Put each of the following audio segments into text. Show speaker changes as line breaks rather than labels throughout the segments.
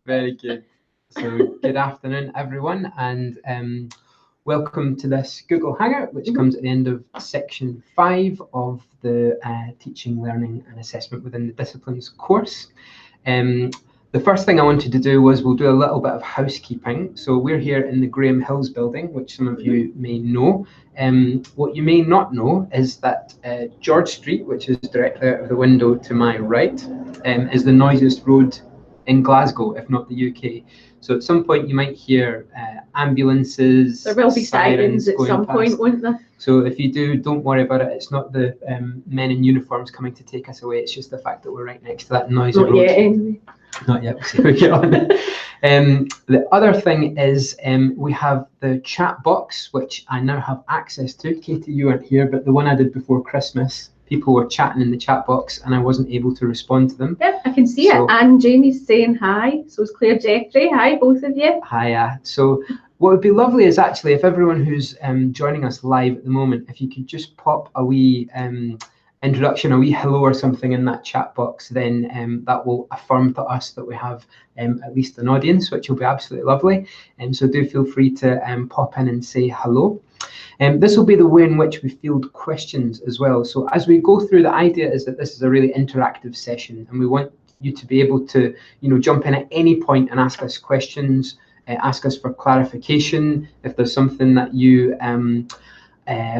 Very good. So good afternoon, everyone, and welcome to this Google Hangout, which comes at the end of section 5 of the Teaching, Learning and Assessment within the Disciplines course. The first thing I wanted to do was we'll do a little bit of housekeeping. So we're here in the Graham Hills building, which some of you may know. What you may not know is that George Street, which is directly out of the window to my right, is the noisiest road in Glasgow, if not the UK. So at some point you might hear ambulances.
There will be sirens at some point, won't there?
So if you do, don't worry about it. It's not the men in uniforms coming to take us away. It's just the fact that we're right next to that noisy road.
Not yet, anyway.
Not yet. We'll see how we get on. The other thing is we have the chat box, which I now have access to. Katie, you weren't here, but the one I did before Christmas, people were chatting in the chat box and I wasn't able to respond to them.
Yeah, I can see it. And Jamie's saying hi. So is Claire Jeffrey. Hi, both of you.
Hiya. So what would be lovely is actually if everyone who's joining us live at the moment, if you could just pop a wee introduction, a wee hello or something in that chat box, then that will affirm to us that we have at least an audience, which will be absolutely lovely. So do feel free to pop in and say hello. This will be the way in which we field questions as well. So as we go through, the idea is that this is a really interactive session and we want you to be able to, jump in at any point and ask us questions, ask us for clarification. If there's something that you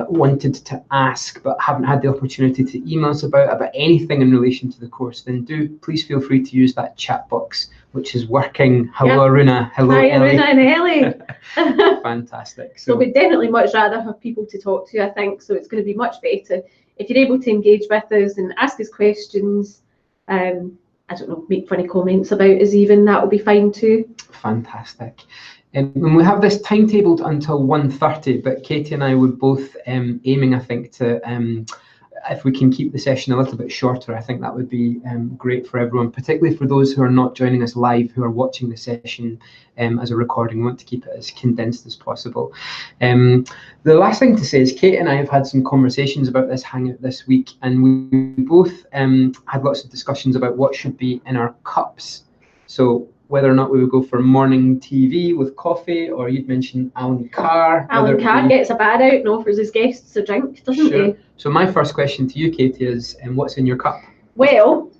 wanted to ask but haven't had the opportunity to email us about anything in relation to the course, then do please feel free to use that chat box, which is working. Hello, yep. Aruna. Hello,
hi,
Ellie.
Aruna and Ellie.
Fantastic.
So we'd definitely much rather have people to talk to, I think. So it's going to be much better if you're able to engage with us and ask us questions. I don't know, make funny comments about us even, that will be fine too.
Fantastic. And we have this timetabled until 1:30, but Katie and I would both aiming, I think, to if we can keep the session a little bit shorter, I think that would be great for everyone, particularly for those who are not joining us live, who are watching the session as a recording. We want to keep it as condensed as possible. The last thing to say is Kate and I have had some conversations about this hangout this week, and we both had lots of discussions about what should be in our cups. So whether or not we would go for morning TV with coffee, or you'd mentioned Alan Carr.
Alan Carr gets a bar out and offers his guests a drink, doesn't he?
So my first question to you, Katie, is what's in your cup?
Well,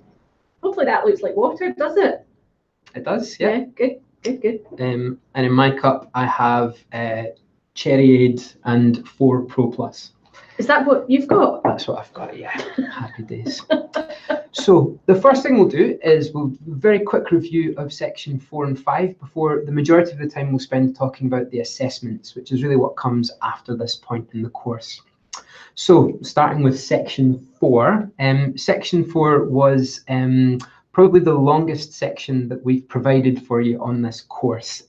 hopefully that looks like water, does it?
It does, yeah.
Yeah, good.
And in my cup, I have Cherryade and 4 Pro Plus.
Is that what you've got?
That's what I've got, yeah. Happy days. So the first thing we'll do is we'll do a very quick review of section 4 and 5 before the majority of the time we'll spend talking about the assessments, which is really what comes after this point in the course. So starting with section 4, section 4 was probably the longest section that we've provided for you on this course,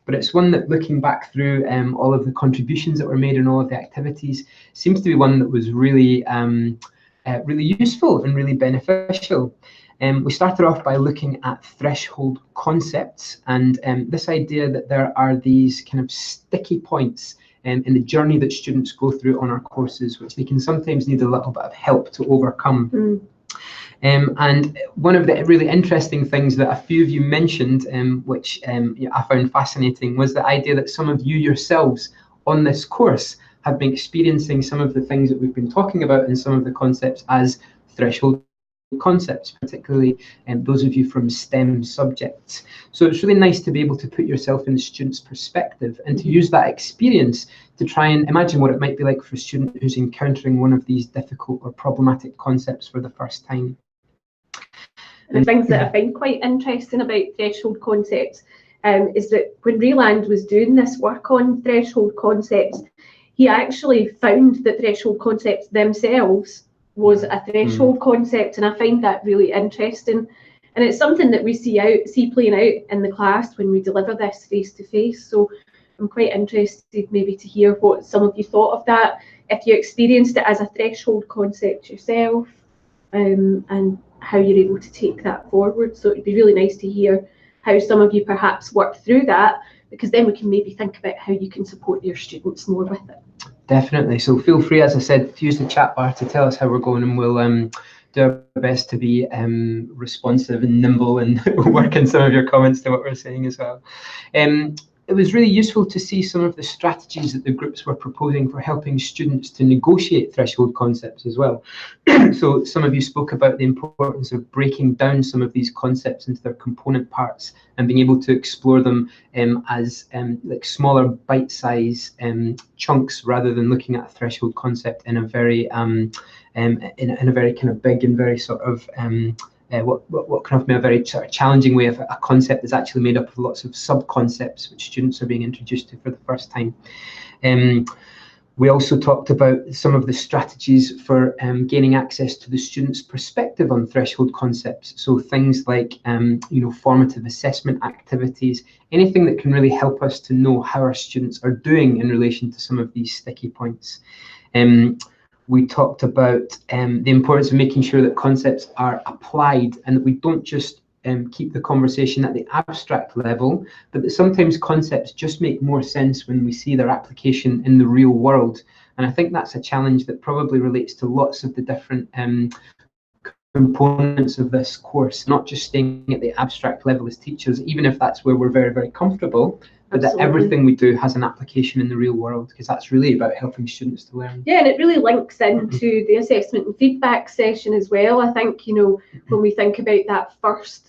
but it's one that, looking back through all of the contributions that were made and all of the activities, seems to be one that was really really useful and really beneficial. We started off by looking at threshold concepts and this idea that there are these kind of sticky points in the journey that students go through on our courses, which they can sometimes need a little bit of help to overcome. And one of the really interesting things that a few of you mentioned, which I found fascinating, was the idea that some of you yourselves on this course have been experiencing some of the things that we've been talking about and some of the concepts as threshold concepts, particularly those of you from STEM subjects. So it's really nice to be able to put yourself in the student's perspective and to use that experience to try and imagine what it might be like for a student who's encountering one of these difficult or problematic concepts for the first time.
The things that I find quite interesting about threshold concepts is that when Rayland was doing this work on threshold concepts, he actually found that threshold concepts themselves was a threshold concept, and I find that really interesting. And it's something that we see playing out in the class when we deliver this face to face. So I'm quite interested maybe to hear what some of you thought of that, if you experienced it as a threshold concept yourself, and how you're able to take that forward. So it'd be really nice to hear how some of you perhaps work through that, because then we can maybe think about how you can support your students more with it.
Definitely. So feel free, as I said, to use the chat bar to tell us how we're going, and we'll do our best to be responsive and nimble and work in some of your comments to what we're saying as well. It was really useful to see some of the strategies that the groups were proposing for helping students to negotiate threshold concepts as well. So some of you spoke about the importance of breaking down some of these concepts into their component parts and being able to explore them as like smaller bite-size chunks, rather than looking at a threshold concept in a very in a very kind of big and very sort of what can often be a very sort of challenging way of a concept that's actually made up of lots of sub-concepts which students are being introduced to for the first time. We also talked about some of the strategies for gaining access to the students' perspective on threshold concepts. So things like formative assessment activities, anything that can really help us to know how our students are doing in relation to some of these sticky points. We talked about the importance of making sure that concepts are applied and that we don't just keep the conversation at the abstract level, but that sometimes concepts just make more sense when we see their application in the real world. And I think that's a challenge that probably relates to lots of the different components of this course, not just staying at the abstract level as teachers, even if that's where we're very, very comfortable, but that everything we do has an application in the real world, because that's really about helping students to learn.
Yeah, and it really links into the assessment and feedback session as well. I think, when we think about that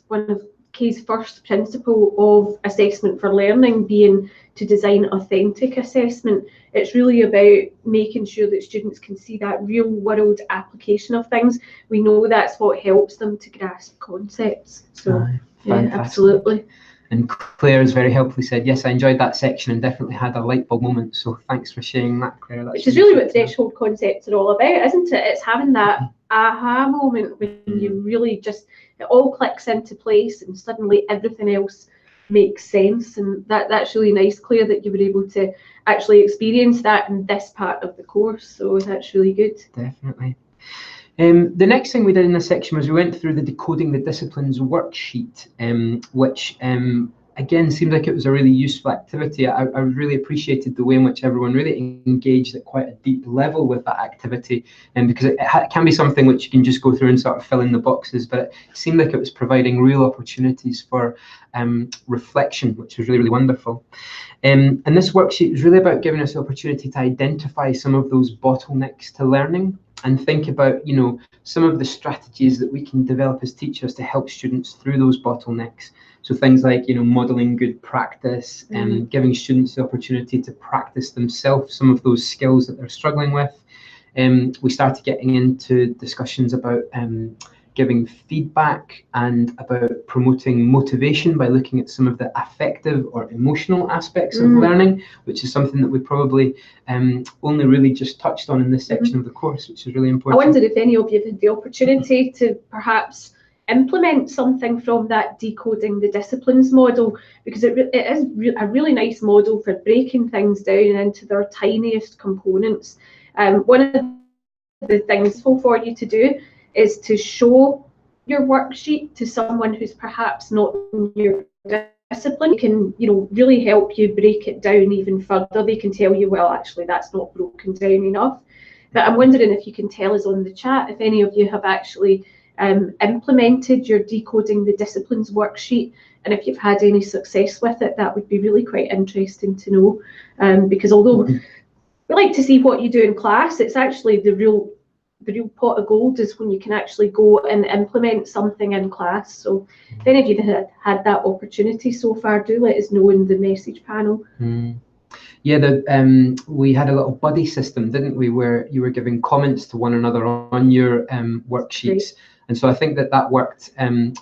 one of Kay's first principle of assessment for learning being to design authentic assessment, it's really about making sure that students can see that real world application of things. We know that's what helps them to grasp concepts. So yeah, absolutely.
And Claire has very helpfully said, yes, I enjoyed that section and definitely had a light bulb moment. So thanks for sharing that, Claire.
Which is really what threshold concepts are all about, isn't it? It's having that aha moment when you really just, it all clicks into place and suddenly everything else makes sense. And that's really nice, Claire, that you were able to actually experience that in this part of the course. So that's really good.
Definitely. The next thing we did in this section was we went through the Decoding the Disciplines worksheet, which again seemed like it was a really useful activity. I really appreciated the way in which everyone really engaged at quite a deep level with that activity, and because it can be something which you can just go through and sort of fill in the boxes, but it seemed like it was providing real opportunities for reflection, which was really, really wonderful. And this worksheet was really about giving us the opportunity to identify some of those bottlenecks to learning and think about, some of the strategies that we can develop as teachers to help students through those bottlenecks. So things like, modeling good practice and giving students the opportunity to practice themselves some of those skills that they're struggling with. We started getting into discussions about giving feedback and about promoting motivation by looking at some of the affective or emotional aspects of learning, which is something that we probably only really just touched on in this section of the course, which is really important.
I wondered if any of you had the opportunity to perhaps implement something from that Decoding the Disciplines model, because it is a really nice model for breaking things down into their tiniest components. One of the things for you to do is to show your worksheet to someone who's perhaps not in your discipline. It can, really help you break it down even further. They can tell you, well, actually, that's not broken down enough. But I'm wondering if you can tell us on the chat if any of you have actually implemented your Decoding the Disciplines worksheet, and if you've had any success with it. That would be really quite interesting to know, because although we like to see what you do in class, it's actually the real pot of gold is when you can actually go and implement something in class. So if any of you have had that opportunity so far, do let us know in the message panel.
Yeah, we had a little buddy system, didn't we, where you were giving comments to one another on your worksheets. Right. And so I think that worked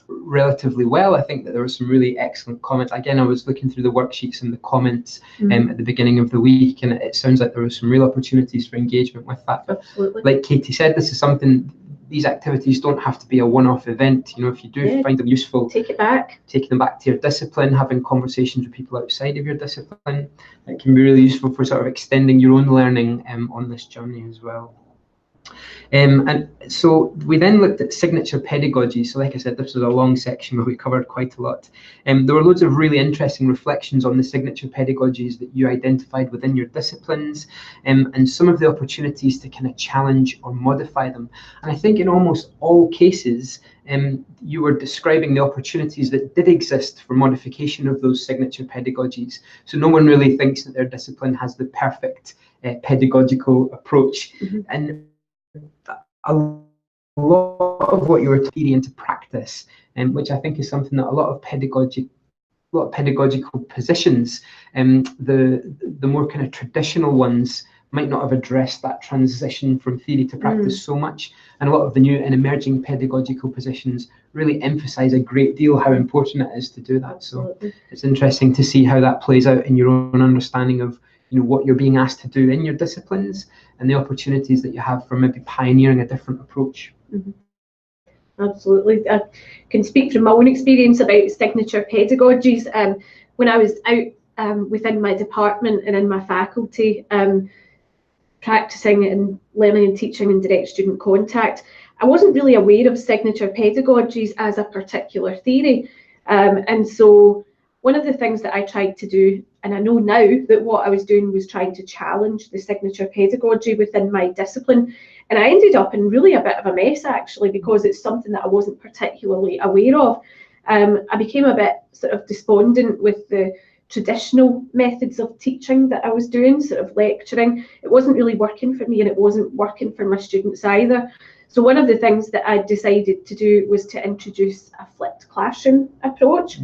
relatively well. I think that there were some really excellent comments. Again, I was looking through the worksheets and the comments at the beginning of the week, and it sounds like there were some real opportunities for engagement with that.
Absolutely.
Like Katie said, this is something, these activities don't have to be a one-off event. If you do find them useful,
take it back.
Taking them back to your discipline, having conversations with people outside of your discipline, it can be really useful for sort of extending your own learning on this journey as well. And so we then looked at signature pedagogy. So like I said, this was a long section where we covered quite a lot. There were loads of really interesting reflections on the signature pedagogies that you identified within your disciplines, and some of the opportunities to kind of challenge or modify them. And I think in almost all cases, you were describing the opportunities that did exist for modification of those signature pedagogies. So no one really thinks that their discipline has the perfect pedagogical approach. And a lot of what you were theory into practice, and which I think is something that a lot of pedagogical positions, the more kind of traditional ones, might not have addressed that transition from theory to practice so much. And a lot of the new and emerging pedagogical positions really emphasize a great deal how important it is to do that. So it's interesting to see how that plays out in your own understanding of what you're being asked to do in your disciplines and the opportunities that you have for maybe pioneering a different approach.
Absolutely. I can speak from my own experience about signature pedagogies. When I was out within my department and in my faculty, practicing and learning and teaching and direct student contact, I wasn't really aware of signature pedagogies as a particular theory. And so one of the things that I tried to do, and I know now that what I was doing was trying to challenge the signature pedagogy within my discipline. And I ended up in really a bit of a mess, actually, because it's something that I wasn't particularly aware of. I became a bit sort of despondent with the traditional methods of teaching that I was doing, sort of lecturing. It wasn't really working for me, and it wasn't working for my students either. So one of the things that I decided to do was to introduce a flipped classroom approach.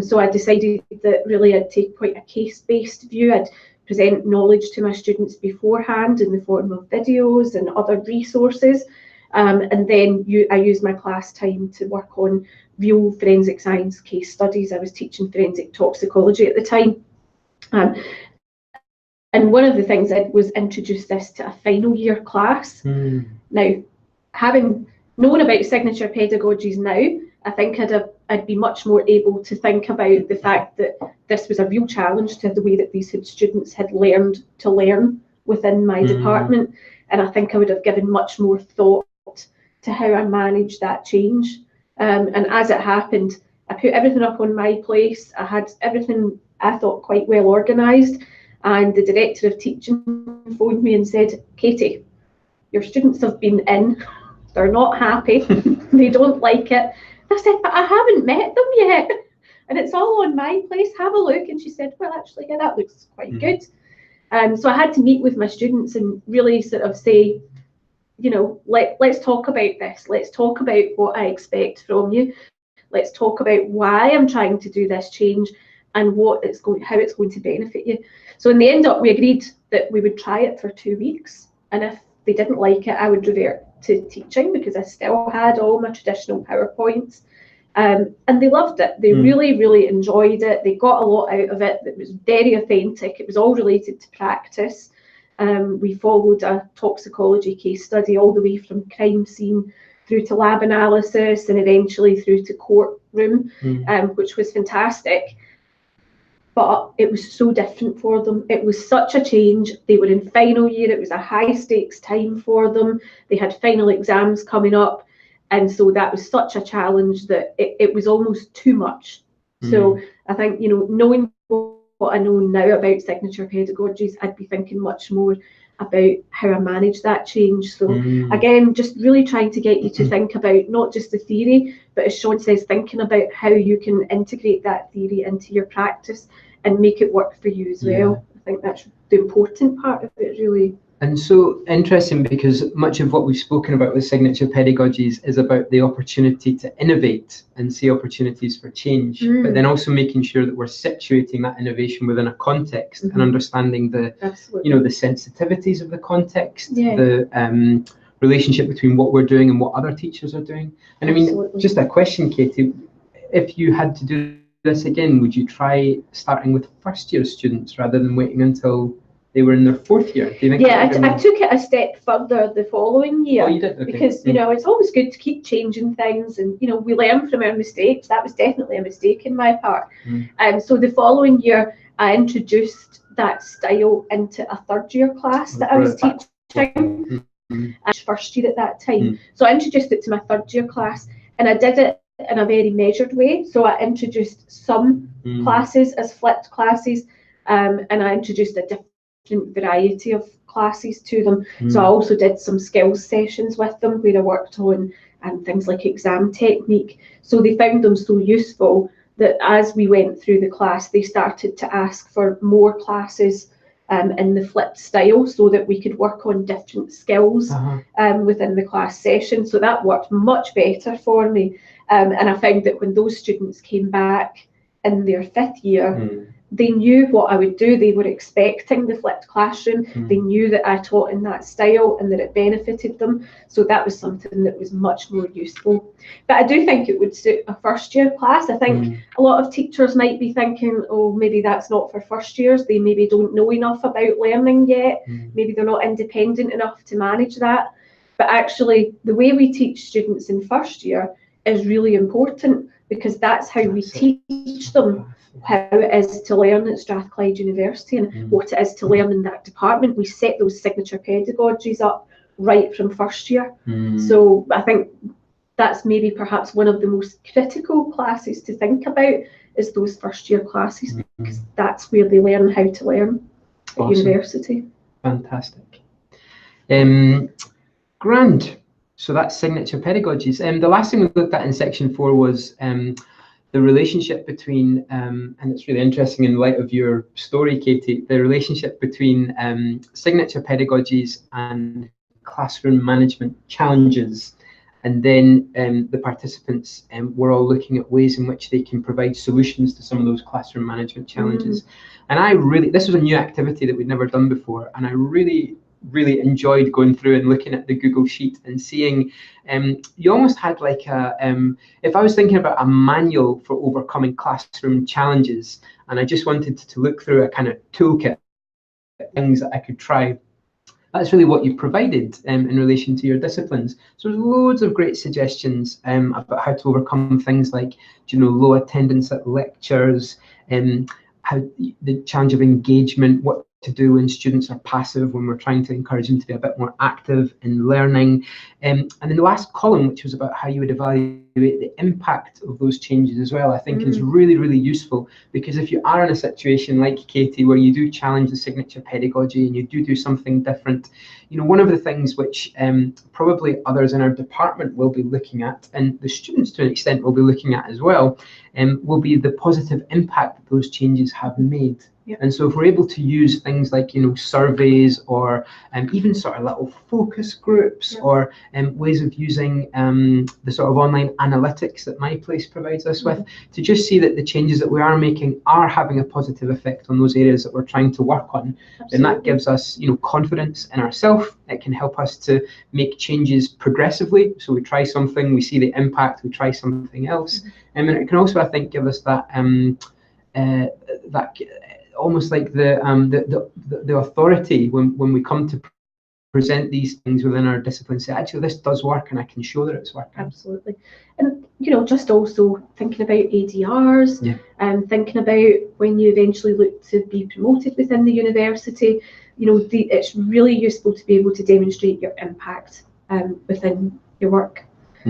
So I decided that really I'd take quite a case-based view. I'd present knowledge to my students beforehand in the form of videos and other resources. And then I used my class time to work on real forensic science case studies. I was teaching forensic toxicology at the time. And one of the things I did was introduce this to a final year class. Now, having known about signature pedagogies now, I think I'd be much more able to think about the fact that this was a real challenge to the way that these students had learned to learn within my department. And I think I would have given much more thought to how I managed that change. And as it happened, I put everything up on my place. I had everything, I thought, quite well organised. And the director of teaching phoned me and said, "Katie, your students have been in. They're not happy. They don't like it." I said, "But I haven't met them yet. And it's all on my place. Have a look." And she said, "Well, actually, yeah, that looks quite good." So I had to meet with my students and really sort of say, let's talk about this. Let's talk about what I expect from you. Let's talk about why I'm trying to do this change and how it's going to benefit you. So in the end we agreed that we would try it for 2 weeks. And if they didn't like it, I would revert to teaching because I still had all my traditional PowerPoints. And they loved it. They really, really enjoyed it. They got a lot out of it. It was very authentic. It was all related to practice. We followed a toxicology case study all the way from crime scene through to lab analysis and eventually through to courtroom, which was fantastic. But it was so different for them. It was such a change. They were in final year. It was a high stakes time for them. They had final exams coming up. And so that was such a challenge that it was almost too much. So I think, knowing what I know now about signature pedagogies, I'd be thinking much more about how I manage that change. So again, just really trying to get you to think about not just the theory, but as Sean says, thinking about how you can integrate that theory into your practice and make it work for you as well. I think that's the important part of it, really.
And so interesting, because much of what we've spoken about with signature pedagogies is about the opportunity to innovate and see opportunities for change, but then also making sure that we're situating that innovation within a context and understanding the sensitivities of the context, the relationship between what we're doing and what other teachers are doing. And I mean, just a question, Katie, if you had to do this again, would you try starting with first year students rather than waiting until they were in their fourth year? Do you think?
Yeah, I took it a step further the following year.
Oh, you did? Okay.
Because it's always good to keep changing things, and we learn from our mistakes. That was definitely a mistake in my part. So the following year, I introduced that style into a third year class that I was teaching. first year at that time. So I introduced it to my third year class, and I did it in a very measured way. So I introduced some classes as flipped classes, and I introduced a different variety of classes to them. So I also did some skills sessions with them where I worked on things like exam technique. So they found them so useful that as we went through the class, they started to ask for more classes in the flipped style so that we could work on different skills within the class session. So that worked much better for me. And I found that when those students came back in their fifth year, they knew what I would do. They were expecting the flipped classroom. They knew that I taught in that style and that it benefited them. So that was something that was much more useful. But I do think it would suit a first year class. I think a lot of teachers might be thinking, oh, maybe that's not for first years. They maybe don't know enough about learning yet. Maybe they're not independent enough to manage that. But actually, the way we teach students in first year is really important, because that's how we teach them how it is to learn at Strathclyde University and what it is to learn in that department. We set those signature pedagogies up right from first year. So I think that's maybe perhaps one of the most critical classes to think about, is those first year classes, because that's where they learn how to learn at university.
Fantastic. Grand. So that's signature pedagogies. The last thing we looked at in section 4 was the relationship between, and it's really interesting in light of your story, Katie, the relationship between signature pedagogies and classroom management challenges. And then the participants were all looking at ways in which they can provide solutions to some of those classroom management challenges. And this was a new activity that we'd never done before, and I really enjoyed going through and looking at the Google Sheet and seeing you almost had like a if I was thinking about a manual for overcoming classroom challenges, and I just wanted to look through a kind of toolkit things that I could try. That's really what you provided in relation to your disciplines. So there's loads of great suggestions about how to overcome things like, low attendance at lectures, how the challenge of engagement, what to do when students are passive, when we're trying to encourage them to be a bit more active in learning. And then the last column, which was about how you would evaluate the impact of those changes as well, I think is really, really useful, because if you are in a situation like Katie, where you do challenge the signature pedagogy and you do something different, one of the things which probably others in our department will be looking at, and the students to an extent will be looking at as well, will be the positive impact that those changes have made. And so if we're able to use things like, surveys, or even sort of little focus groups, or ways of using the sort of online analytics that MyPlace provides us with, to just see that the changes that we are making are having a positive effect on those areas that we're trying to work on, then that gives us, confidence in ourselves. It can help us to make changes progressively. So we try something, we see the impact, we try something else, and then it can also, I think, give us that that almost like the authority when we come to present these things within our discipline, say, actually, this does work and I can show that it's working.
Absolutely. And, just also thinking about ADRs, and thinking about when you eventually look to be promoted within the university, it's really useful to be able to demonstrate your impact within your work.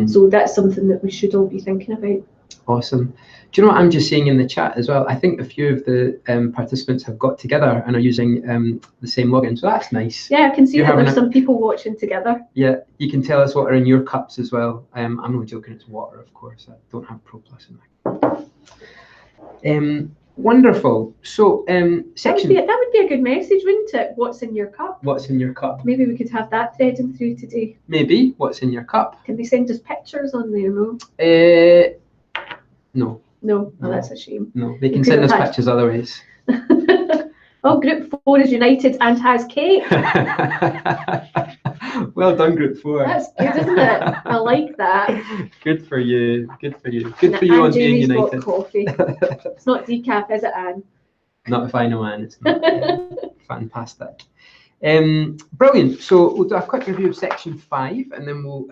So that's something that we should all be thinking about.
Awesome. Do you know what I'm just seeing in the chat as well? I think a few of the participants have got together and are using the same login, so that's nice.
Yeah, I can see that there's some people watching together.
Yeah, you can tell us what are in your cups as well. I'm only joking, it's water, of course. I don't have Pro Plus in my cup. Wonderful. So section...
That would be a good message, wouldn't it? What's in your cup?
What's in your cup?
Maybe we could have that threading through today.
Maybe. What's in your cup?
Can they send us pictures on there, no?
No.
No, oh, that's a shame.
No, they can send us pictures other ways.
Oh, Group 4 is united and has cake.
Well done, Group 4.
That's good, isn't it? I like that.
Good for you. Good for you. Good for you on being united.
Got coffee. It's not decaf, is it, Anne?
Not if I know, Anne. It's not. Fantastic. Brilliant. So we'll do a quick review of section 5, and then we'll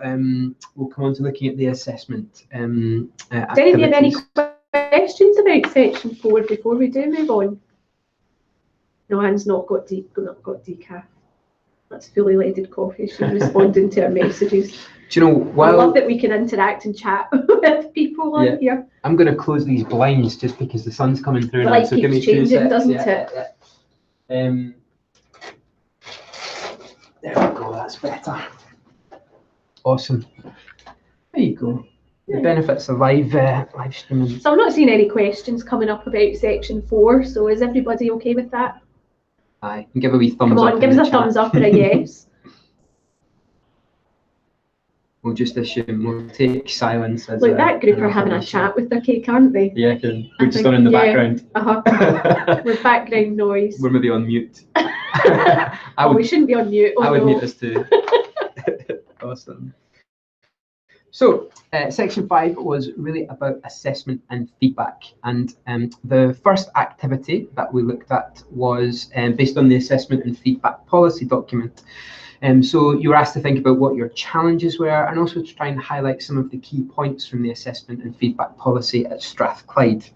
come on to looking at the assessment activities.
Do you have any questions about section 4 before we do move on? No, Anne's not got decaf. That's fully leaded coffee. She's responding to our messages.
Do you know,
I love that we can interact and chat with people on here.
I'm going to close these blinds just because the sun's coming through now.
Light
So give me
keeps changing,
2 seconds.
doesn't it?
There we go, that's better. Awesome. There you go. The benefits of live streaming.
So I'm not seeing any questions coming up about section 4, so is everybody okay with that?
Aye, and give a wee thumbs up.
Come on, give us a thumbs up or a yes.
We'll just assume, we'll take silence as
Look, that group are having a chat with their cake, aren't they?
Yeah, we're just on in the background.
We're background noise.
We're maybe on mute.
We shouldn't be on mute.
I would mute us too. Awesome. So, section 5 was really about assessment and feedback. And the first activity that we looked at was based on the assessment and feedback policy document. So you were asked to think about what your challenges were and also to try and highlight some of the key points from the assessment and feedback policy at Strathclyde.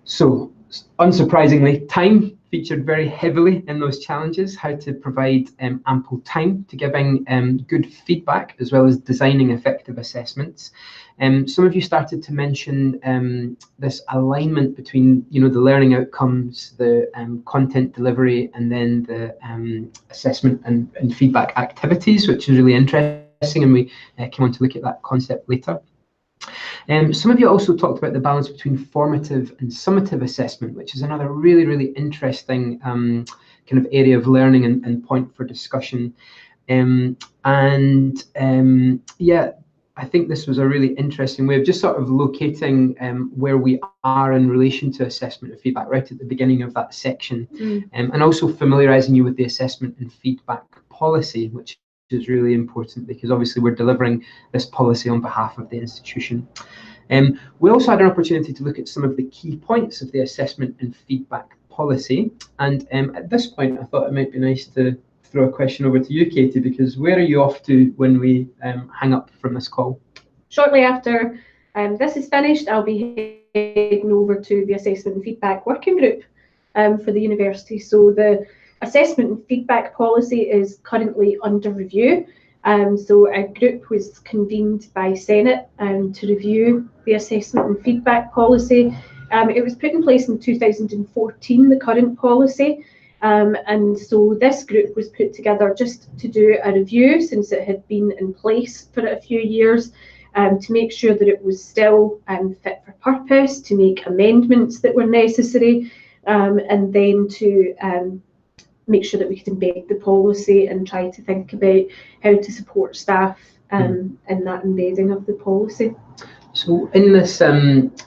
So unsurprisingly, time featured very heavily in those challenges, how to provide ample time to giving good feedback as well as designing effective assessments. Some of you started to mention this alignment between, the learning outcomes, the content delivery, and then the assessment and feedback activities, which is really interesting, and we came on to look at that concept later. Some of you also talked about the balance between formative and summative assessment, which is another really, really interesting kind of area of learning and point for discussion. I think this was a really interesting way of just sort of locating where we are in relation to assessment and feedback right at the beginning of that section, and also familiarising you with the assessment and feedback policy, which is really important because obviously we're delivering this policy on behalf of the institution. We also had an opportunity to look at some of the key points of the assessment and feedback policy, and at this point I thought it might be nice to throw a question over to you, Katie, because where are you off to when we hang up from this call?
Shortly after this is finished, I'll be heading over to the assessment and feedback working group for the university. So the assessment and feedback policy is currently under review. So a group was convened by Senate to review the assessment and feedback policy. It was put in place in 2014, the current policy. And so this group was put together just to do a review since it had been in place for a few years, to make sure that it was still fit for purpose, to make amendments that were necessary, and then to make sure that we could embed the policy and try to think about how to support staff in that embedding of the policy.
So in this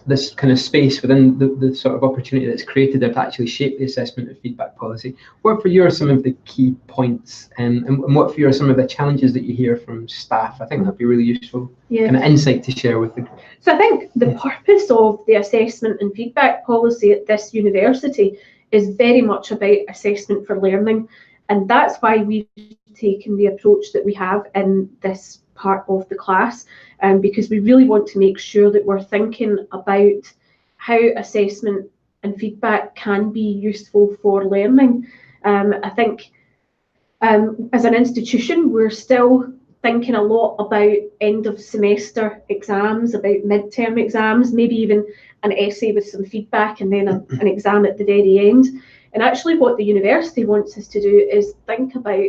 this kind of space within the sort of opportunity that's created there to actually shape the assessment and feedback policy, what for you are some of the key points, and what for you are some of the challenges that you hear from staff? I think that'd be really useful kind of insight to share with the group.
So I think the purpose of the assessment and feedback policy at this university is very much about assessment for learning, and that's why we've taken the approach that we have in this part of the class, because we really want to make sure that we're thinking about how assessment and feedback can be useful for learning. I think as an institution, we're still thinking a lot about end of semester exams, about midterm exams, maybe even an essay with some feedback and then an exam at the very end. And actually what the university wants us to do is think about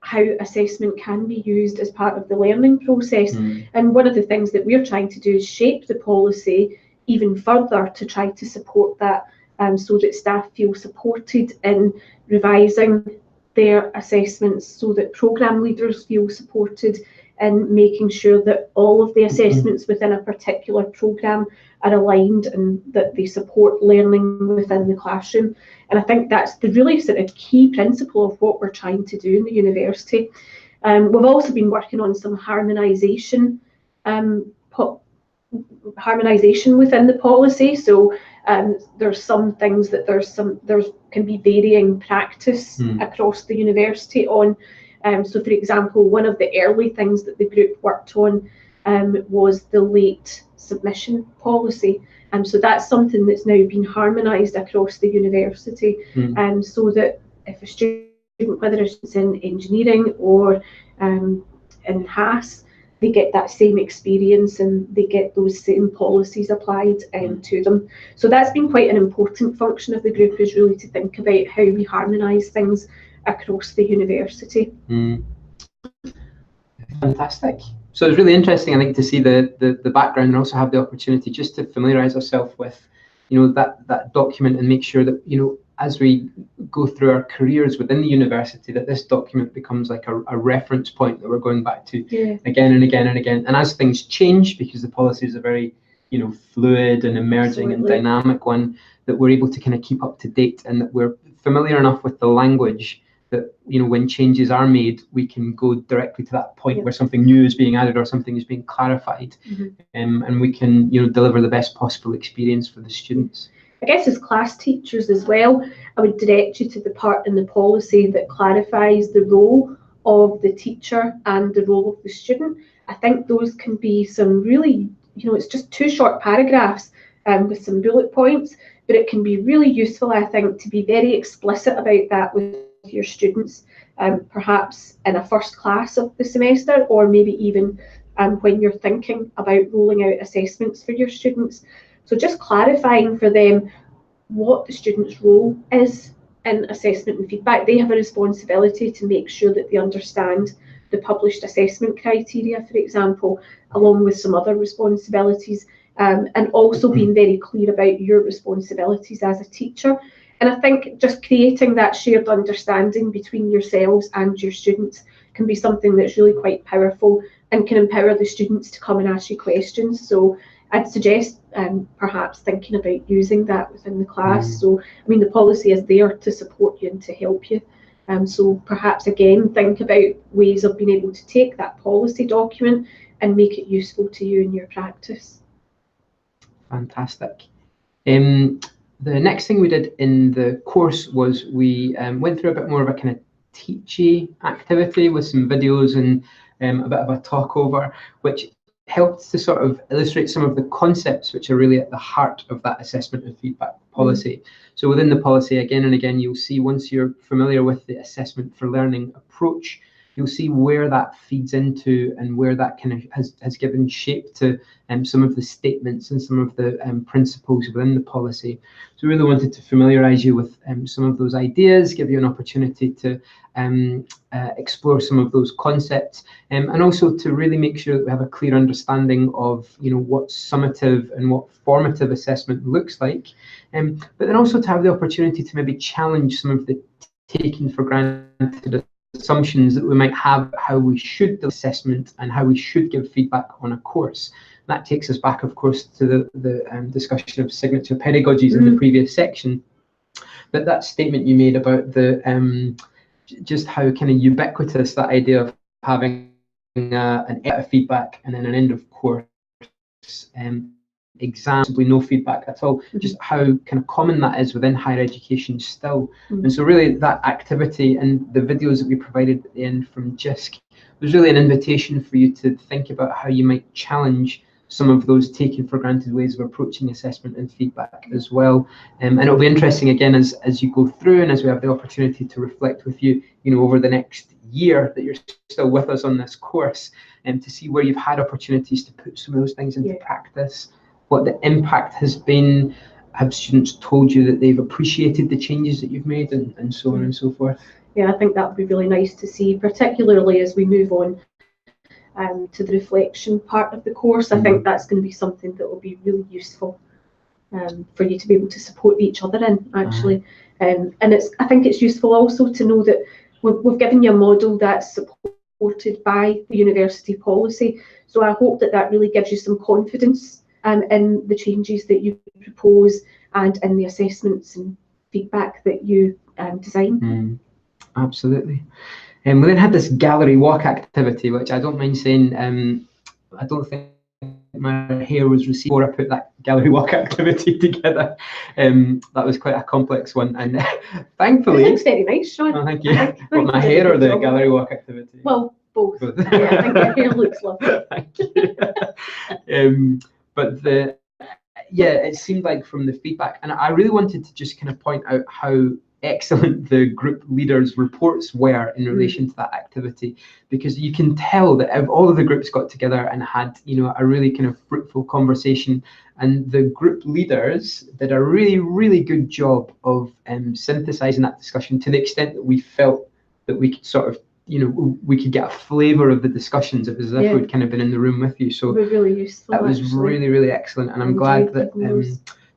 how assessment can be used as part of the learning process. And one of the things that we're trying to do is shape the policy even further to try to support that, so that staff feel supported in revising their assessments, so that programme leaders feel supported in making sure that all of the assessments within a particular programme are aligned and that they support learning within the classroom. And I think that's the really sort of key principle of what we're trying to do in the university. We've also been working on some harmonisation within the policy. So there's some things that there can be varying practice across the university on. So for example, one of the early things that the group worked on was the late submission policy. So that's something that's now been harmonised across the university, so that if a student whether it's in engineering or in HAS, they get that same experience and they get those same policies applied to them. So that's been quite an important function of the group, is really to think about how we harmonise things across the university.
Fantastic. So it's really interesting, I think, to see the background and also have the opportunity just to familiarise ourselves with, that document, and make sure that, as we go through our careers within the university, that this document becomes like a reference point that we're going back to again and again and again. And as things change, because the policies are very, fluid and emerging and dynamic one, that we're able to kind of keep up to date, and that we're familiar enough with the language that, when changes are made, we can go directly to that point where something new is being added or something is being clarified, and we can, deliver the best possible experience for the students.
I guess as class teachers as well, I would direct you to the part in the policy that clarifies the role of the teacher and the role of the student. I think those can be some really, it's just 2 short paragraphs with some bullet points, but it can be really useful, I think, to be very explicit about that with your students, perhaps in a first class of the semester, or maybe even when you're thinking about rolling out assessments for your students. So just clarifying for them what the student's role is in assessment and feedback. They have a responsibility to make sure that they understand the published assessment criteria, for example, along with some other responsibilities, and also being very clear about your responsibilities as a teacher. And I think just creating that shared understanding between yourselves and your students can be something that's really quite powerful and can empower the students to come and ask you questions. So I'd suggest perhaps thinking about using that within the class. So, the policy is there to support you and to help you. So perhaps, again, think about ways of being able to take that policy document and make it useful to you in your practice.
Fantastic. The next thing we did in the course was we went through a bit more of a kind of teachy activity with some videos and a bit of a talk over, which helped to sort of illustrate some of the concepts which are really at the heart of that assessment and feedback policy. So within the policy, again and again, you'll see, once you're familiar with the assessment for learning approach, you'll see where that feeds into and where that kind of has given shape to some of the statements and some of the principles within the policy. So we really wanted to familiarise you with some of those ideas, give you an opportunity to explore some of those concepts, and also to really make sure that we have a clear understanding of what summative and what formative assessment looks like, but then also to have the opportunity to maybe challenge some of the taken for granted assumptions that we might have how we should do assessment and how we should give feedback on a course. That takes us back, of course, to the discussion of signature pedagogies in the previous section. But that statement you made about the just how kind of ubiquitous that idea of having an end of feedback and then an end of course exam, simply no feedback at all, just how kind of common that is within higher education still. And so really that activity and the videos that we provided at the end from JISC was really an invitation for you to think about how you might challenge some of those taken for granted ways of approaching assessment and feedback as well. And it'll be interesting, again, as you go through and as we have the opportunity to reflect with you, over the next year that you're still with us on this course, and to see where you've had opportunities to put some of those things into practice, what the impact has been. Have students told you that they've appreciated the changes that you've made, and so on and so forth?
Yeah, I think that would be really nice to see, particularly as we move on to the reflection part of the course. I think that's going to be something that will be really useful for you to be able to support each other in, actually. And I think it's useful also to know that we've given you a model that's supported by the university policy. So I hope that really gives you some confidence in the changes that you propose and in the assessments and feedback that you design.
Absolutely. We then had this gallery walk activity, which I don't mind saying, I don't think my hair was received before I put that gallery walk activity together. That was quite a complex one, and thankfully...
It looks very nice, Sean.
Oh, thank you. But my hair or the gallery walk activity?
Well, both. Yeah, I think your hair looks lovely.
Thank you. But it seemed like from the feedback, and I really wanted to just kind of point out how excellent the group leaders' reports were in relation to that activity, because you can tell that all of the groups got together and had, a really kind of fruitful conversation, and the group leaders did a really good job of synthesizing that discussion to the extent that we felt that we could sort of, we could get a flavour of the discussions. It was as if we'd kind of been in the room with you. So
it was really useful.
That was really excellent, and I'm glad that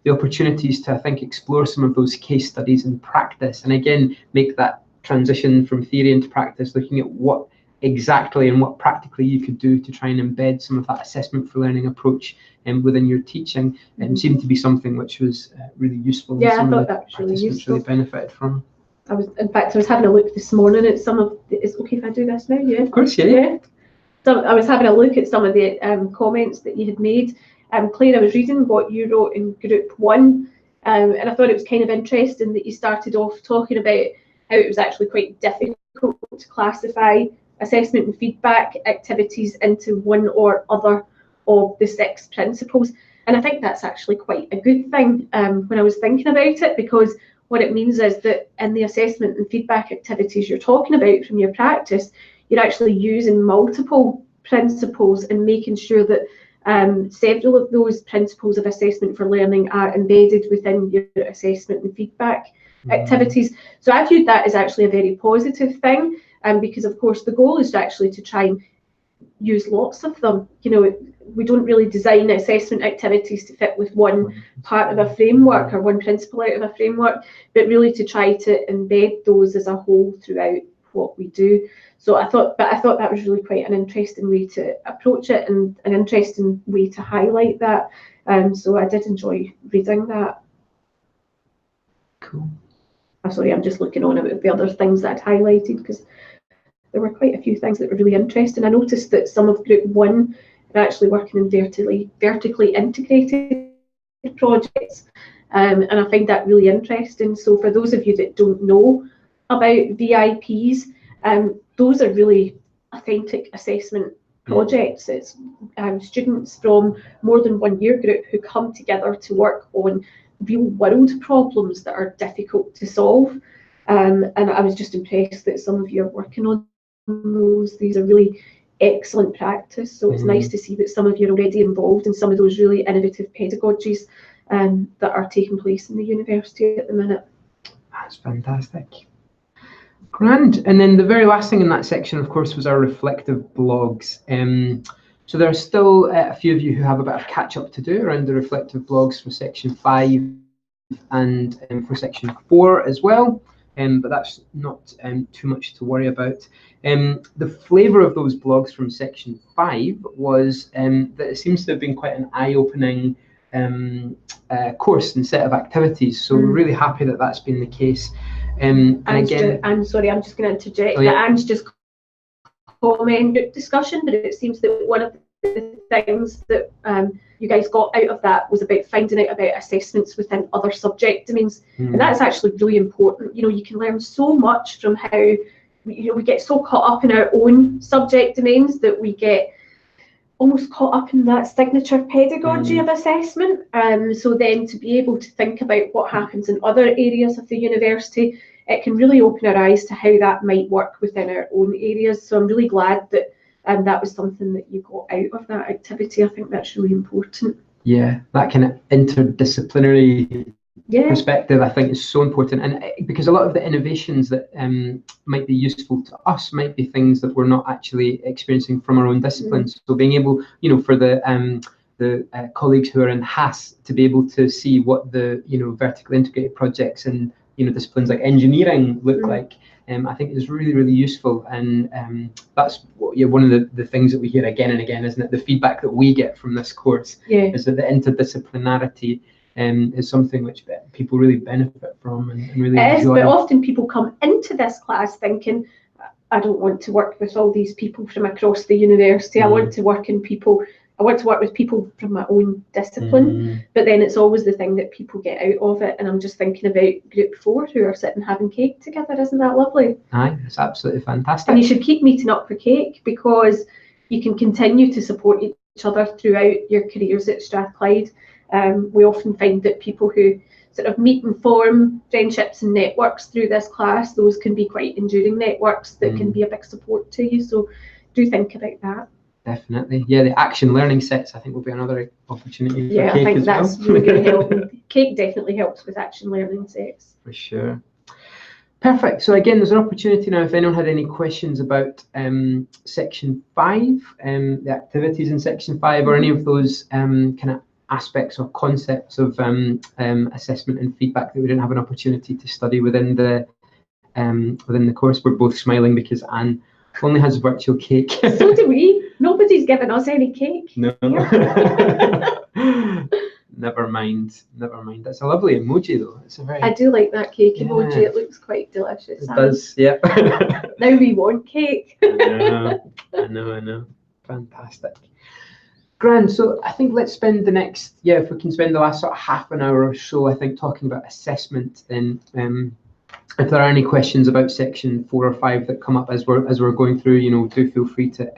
the opportunities to, I think, explore some of those case studies in practice, and again make that transition from theory into practice, looking at what exactly and what practically you could do to try and embed some of that assessment for learning approach within your teaching, seemed to be something which was really useful.
Yeah,
and
I thought that was really useful.
Really benefited from.
In fact, I was having a look this morning at some of it's okay if I do this now? Yeah.
Of course, yeah.
So I was having a look at some of the comments that you had made. Claire, I was reading what you wrote in group 1, and I thought it was kind of interesting that you started off talking about how it was actually quite difficult to classify assessment and feedback activities into one or other of the 6 principles. And I think that's actually quite a good thing when I was thinking about it, because what it means is that in the assessment and feedback activities you're talking about from your practice, you're actually using multiple principles and making sure that several of those principles of assessment for learning are embedded within your assessment and feedback activities. So I viewed that as actually a very positive thing, because of course the goal is actually to try and use lots of them. We don't really design assessment activities to fit with one part of a framework or one principle out of a framework, but really to try to embed those as a whole throughout what we do. So I thought that was really quite an interesting way to approach it, and an interesting way to highlight that. So I did enjoy reading that.
Cool.
I'm sorry, I'm just looking on at the other things that I'd highlighted, because there were quite a few things that were really interesting. I noticed that some of group 1 are actually working in vertically integrated projects, and I find that really interesting. So for those of you that don't know about VIPs, those are really authentic assessment projects. It's students from more than one year group who come together to work on real world problems that are difficult to solve. And I was just impressed that some of you are working on those. These are really excellent practice. So it's nice to see that some of you are already involved in some of those really innovative pedagogies that are taking place in the university at the minute.
That's fantastic. Grand. And then the very last thing in that section, of course, was our reflective blogs. So there are still a few of you who have a bit of catch up to do around the reflective blogs for section 5 and for section 4 as well. But that's not too much to worry about. The flavour of those blogs from section 5 was that it seems to have been quite an eye-opening course and set of activities. So we're really happy that that's been the case. And again,
I'm sorry, I'm just going to interject.
Oh, yeah.
Anne's just comment discussion, but it seems that one of the things that you guys got out of that was about finding out about assessments within other subject domains, and that's actually really important. You can learn so much from how we get so caught up in our own subject domains that we get almost caught up in that signature pedagogy of assessment. So then to be able to think about what happens in other areas of the university, it can really open our eyes to how that might work within our own areas. So I'm really glad that that was something that you got out of that activity. I think that's really important.
Yeah, that kind of interdisciplinary perspective, I think, is so important. And because a lot of the innovations that might be useful to us might be things that we're not actually experiencing from our own disciplines. So being able, for the colleagues who are in HAS to be able to see what the vertically integrated projects and disciplines like engineering look like, I think is really useful. And that's one of the things that we hear again and again, isn't it? The feedback that we get from this course is that the interdisciplinarity is something which people really benefit from and really enjoy.
But often people come into this class thinking, I don't want to work with all these people from across the university. I want to work with people from my own discipline. But then it's always the thing that people get out of it. And I'm just thinking about group 4 who are sitting having cake together. Isn't that lovely?
Aye, it's absolutely fantastic.
And you should keep meeting up for cake, because you can continue to support each other throughout your careers at Strathclyde. We often find that people who sort of meet and form friendships and networks through this class, those can be quite enduring networks that can be a big support to you. So do think about that.
Definitely. Yeah, the action learning sets I think will be another opportunity for
I
cake
think
as
that's
well.
really going to help. Cake definitely helps with action learning sets.
For sure. Perfect. So again, there's an opportunity now if anyone had any questions about section 5, the activities in section 5, or any of those kind of aspects or concepts of assessment and feedback that we didn't have an opportunity to study within the course. We're both smiling because Anne only has virtual cake.
So do we. Nobody's given us any cake.
No. Never mind. That's a lovely emoji though. It's a very.
I do like that cake emoji. It looks quite delicious.
It does, yeah.
Now we want cake.
I know. Fantastic. Grand. So I think let's spend the next, if we can spend the last sort of half an hour or so, I think, talking about assessment. Then, if there are any questions about section 4 or 5 that come up as we're going through, do feel free to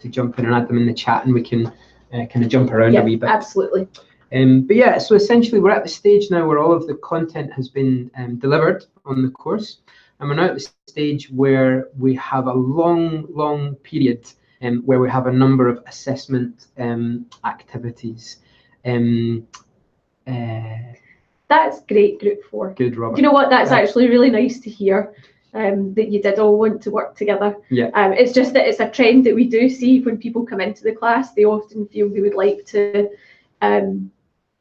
jump in and add them in the chat, and we can kind of jump around a wee bit.
Absolutely.
But yeah, so essentially we're at the stage now where all of the content has been delivered on the course, and we're now at the stage where we have a long period where we have a number of assessment activities.
That's great, group 4.
Good, Robert.
Do you know what? That's actually really nice to hear, that you did all want to work together.
Yeah.
It's just that it's a trend that we do see when people come into the class. They often feel they would like to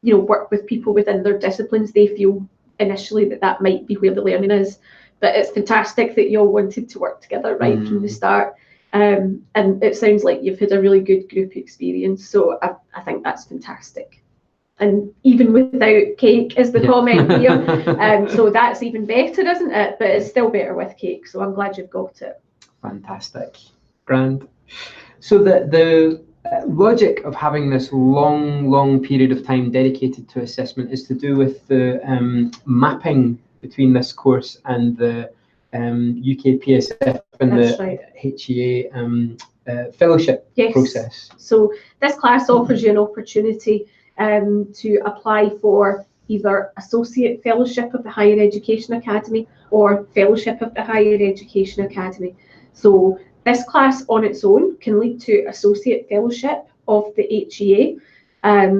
work with people within their disciplines. They feel initially that might be where the learning is, but it's fantastic that you all wanted to work together right from the start. And it sounds like you've had a really good group experience, so I think that's fantastic. And even without cake is the comment here, so that's even better, isn't it? But it's still better with cake, so I'm glad you've got it.
Fantastic. Grand. So the logic of having this long period of time dedicated to assessment is to do with the mapping between this course and the UK PSF and HEA fellowship process.
So this class offers you an opportunity to apply for either Associate Fellowship of the Higher Education Academy or Fellowship of the Higher Education Academy. So this class on its own can lead to Associate Fellowship of the HEA,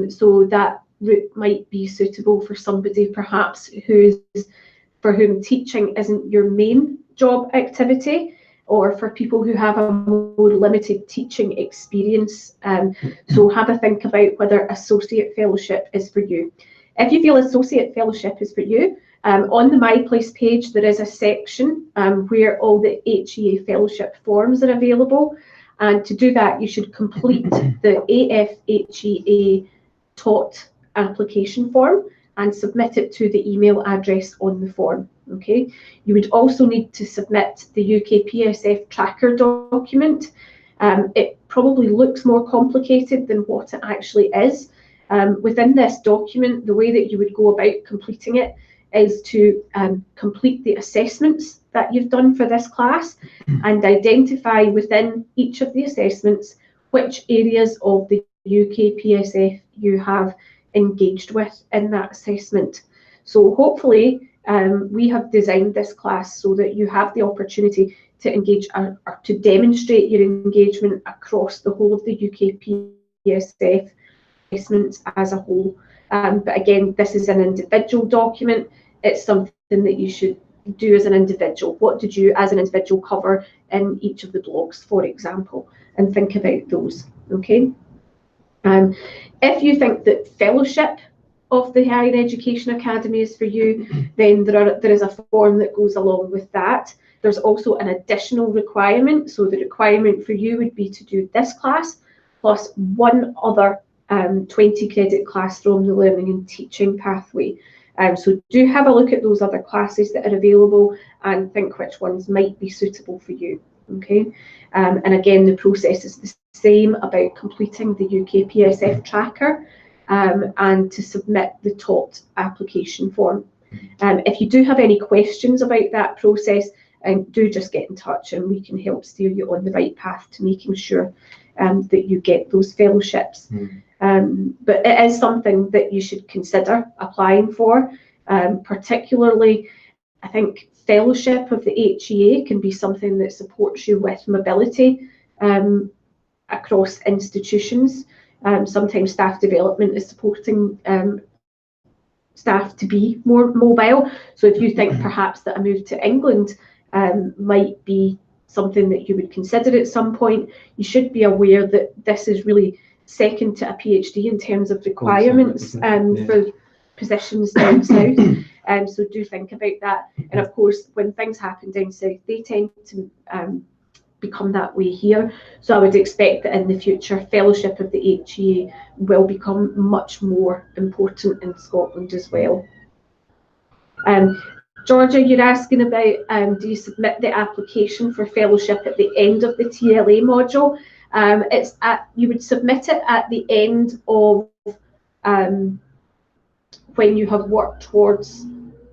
so that route might be suitable for somebody perhaps for whom teaching isn't your main job activity, or for people who have a more limited teaching experience. So have a think about whether Associate Fellowship is for you. If you feel Associate Fellowship is for you, on the My Place page there is a section where all the HEA Fellowship forms are available, and to do that you should complete the AFHEA taught application form and submit it to the email address on the form. Okay. You would also need to submit the UK PSF tracker document. It probably looks more complicated than what it actually is. Within this document, the way that you would go about completing it is to complete the assessments that you've done for this class and identify within each of the assessments which areas of the UK PSF you have engaged with in that assessment. So hopefully we have designed this class so that you have the opportunity to engage or to demonstrate your engagement across the whole of the UK PSF assessments as a whole. But again, this is an individual document. It's something that you should do as an individual. What did you as an individual cover in each of the blogs, for example, and think about those, okay? If you think that fellowship of the Higher Education Academy is for you, then there is a form that goes along with that. There's also an additional requirement. So the requirement for you would be to do this class plus one other 20 credit class from the Learning and Teaching pathway. So do have a look at those other classes that are available and think which ones might be suitable for you. Okay, and again, the process is the same about completing the UK PSF tracker and to submit the taught application form. If you do have any questions about that process, do just get in touch and we can help steer you on the right path to making sure that you get those fellowships. But it is something that you should consider applying for. Particularly, I think fellowship of the HEA can be something that supports you with mobility across institutions. Sometimes staff development is supporting staff to be more mobile. So if you think perhaps that a move to England might be something that you would consider at some point, you should be aware that this is really second to a PhD in terms of requirements for positions down south. So do think about that. And of course, when things happen down south, they tend to become that way here. So I would expect that in the future, fellowship of the HEA will become much more important in Scotland as well. Georgia, you're asking about do you submit the application for fellowship at the end of the TLA module? You would submit it at the end of when you have worked towards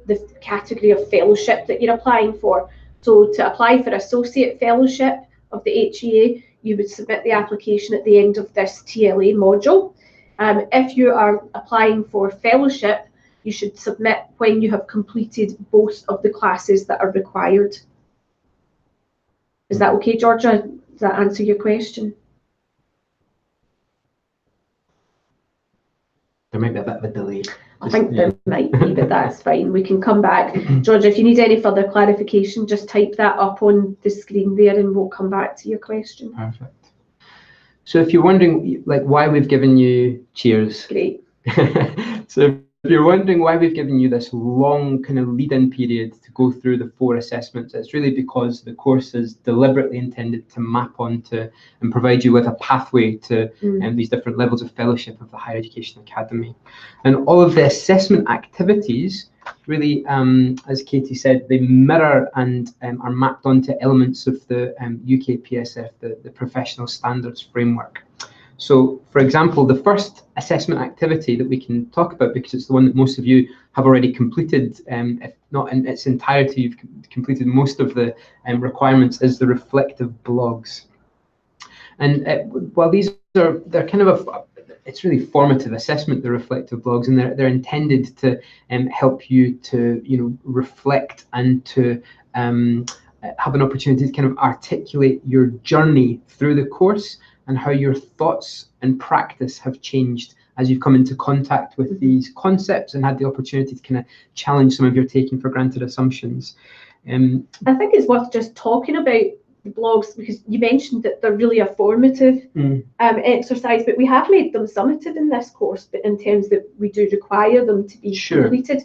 the category of fellowship that you're applying for. So to apply for associate fellowship of the HEA, you would submit the application at the end of this TLA module. If you are applying for fellowship, you should submit when you have completed both of the classes that are required. Is that okay, Georgia? Does that answer your question?
There might be a bit of a delay.
I think there might be, but that's fine. We can come back. Georgia, if you need any further clarification, just type that up on the screen there and we'll come back to your question.
Perfect. So if you're wondering like why we've given you, cheers.
Great.
So if you're wondering why we've given you this long kind of lead-in period to go through the 4 assessments, it's really because the course is deliberately intended to map onto and provide you with a pathway to these different levels of fellowship of the Higher Education Academy. And all of the assessment activities really, as Katie said, they mirror and are mapped onto elements of the UK PSF, the Professional Standards Framework. So, for example, the first assessment activity that we can talk about, because it's the one that most of you have already completed, if not in its entirety, you've completed most of the requirements, is the reflective blogs. And while they're kind of it's really formative assessment, the reflective blogs, and they're intended to help you to reflect and to have an opportunity to kind of articulate your journey through the course, and how your thoughts and practice have changed as you've come into contact with these concepts and had the opportunity to kind of challenge some of your taken for granted assumptions.
I think it's worth just talking about the blogs, because you mentioned that they're really a formative exercise, but we have made them summative in this course, but in terms that we do require them to be completed.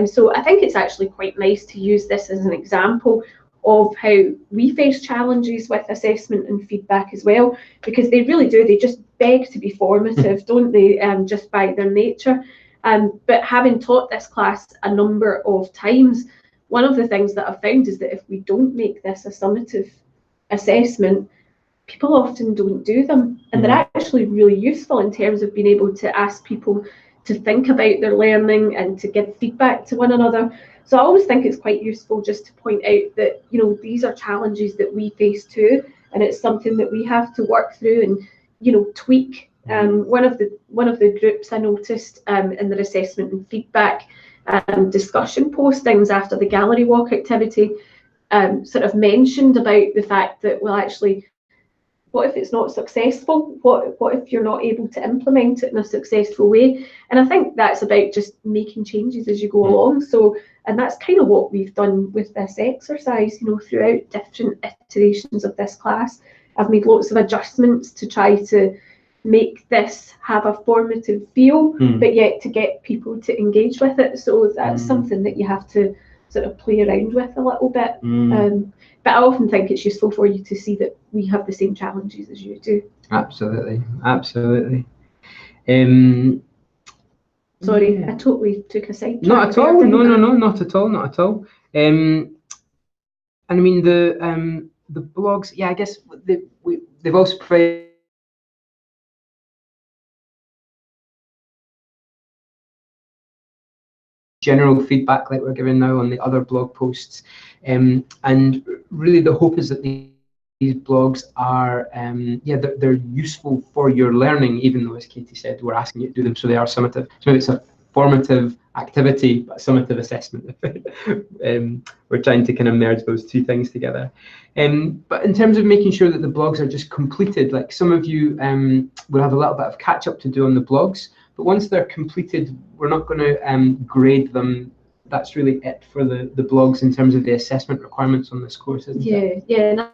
So I think it's actually quite nice to use this as an example of how we face challenges with assessment and feedback as well, because they really do, they just beg to be formative, don't they, just by their nature. But having taught this class a number of times, one of the things that I've found is that if we don't make this a summative assessment, people often don't do them, and they're actually really useful in terms of being able to ask people to think about their learning and to give feedback to one another. So I always think it's quite useful just to point out that, these are challenges that we face too, and it's something that we have to work through and, tweak. One of the groups I noticed in their assessment and feedback discussion postings after the gallery walk activity sort of mentioned about the fact that, well, actually, what if it's not successful? What if you're not able to implement it in a successful way? And I think that's about just making changes as you go along. So, and that's kind of what we've done with this exercise, throughout different iterations of this class. I've made lots of adjustments to try to make this have a formative feel, but yet to get people to engage with it. So that's something that you have to sort of play around with a little bit. But I often think it's useful for you to see that we have the same challenges as you do.
Absolutely, absolutely.
Sorry, I totally took a side.
Not at all. No, not at all, not at all. And I mean the blogs. Yeah, I guess they've also provided general feedback like we're giving now on the other blog posts, and really the hope is that these blogs are they're useful for your learning, even though, as Katie said, we're asking you to do them, so they are summative. So maybe it's a formative activity, but summative assessment. We're trying to kind of merge those two things together. But in terms of making sure that the blogs are just completed, like some of you will have a little bit of catch up to do on the blogs, but once they're completed, we're not going to grade them. That's really it for the blogs in terms of the assessment requirements on this course, isn't it?
Yeah, and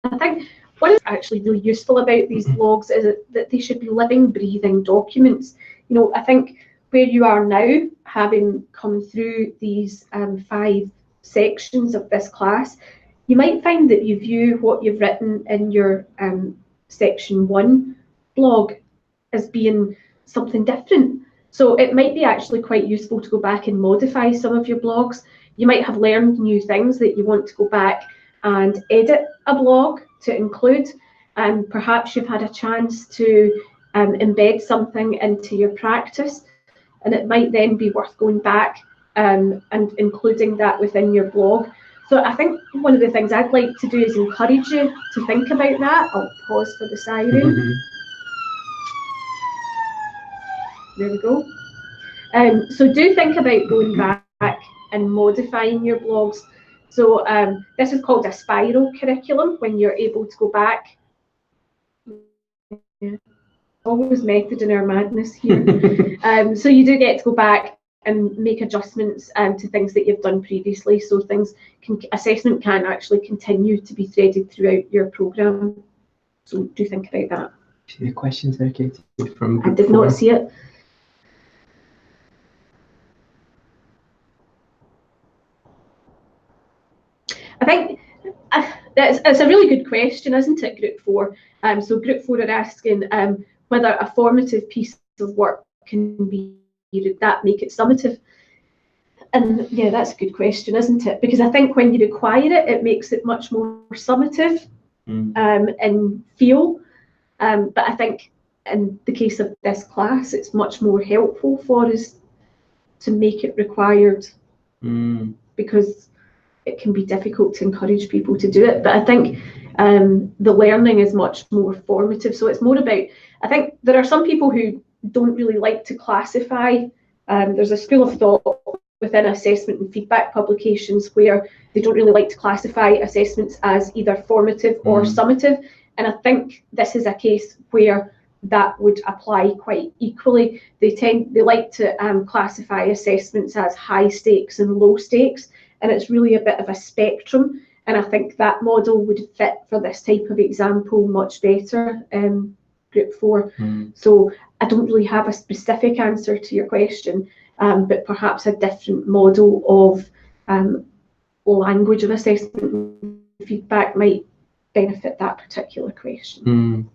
I think what is actually really useful about these blogs is that they should be living, breathing documents. You know, I think where you are now, having come through these 5 sections of this class, you might find that you view what you've written in your section 1 blog as being something different. So it might be actually quite useful to go back and modify some of your blogs. You might have learned new things that you want to go back and edit a blog to include, and perhaps you've had a chance to embed something into your practice, and it might then be worth going back and including that within your blog. So I think one of the things I'd like to do is encourage you to think about that. I'll pause for the siren. There we go. So do think about going back and modifying your blogs. So this is called a spiral curriculum, when you're able to go back. Yeah. Always method in our madness here. So you do get to go back and make adjustments to things that you've done previously. So assessment can actually continue to be threaded throughout your programme. So do think about that.
See the questions there, Katie, from
I did not see it. I think it's a really good question, isn't it, Group 4? So Group 4 are asking whether a formative piece of work can be, that make it summative. And yeah, that's a good question, isn't it? Because I think when you require it, it makes it much more summative in feel. But I think in the case of this class, it's much more helpful for us to make it required, because it can be difficult to encourage people to do it. But I think the learning is much more formative. So it's more about, I think there are some people who don't really like to classify. There's a school of thought within assessment and feedback publications where they don't really like to classify assessments as either formative or summative. And I think this is a case where that would apply quite equally. They like to classify assessments as high stakes and low stakes, and it's really a bit of a spectrum. And I think that model would fit for this type of example much better, Group 4. So I don't really have a specific answer to your question, but perhaps a different model of language of assessment feedback might benefit that particular question.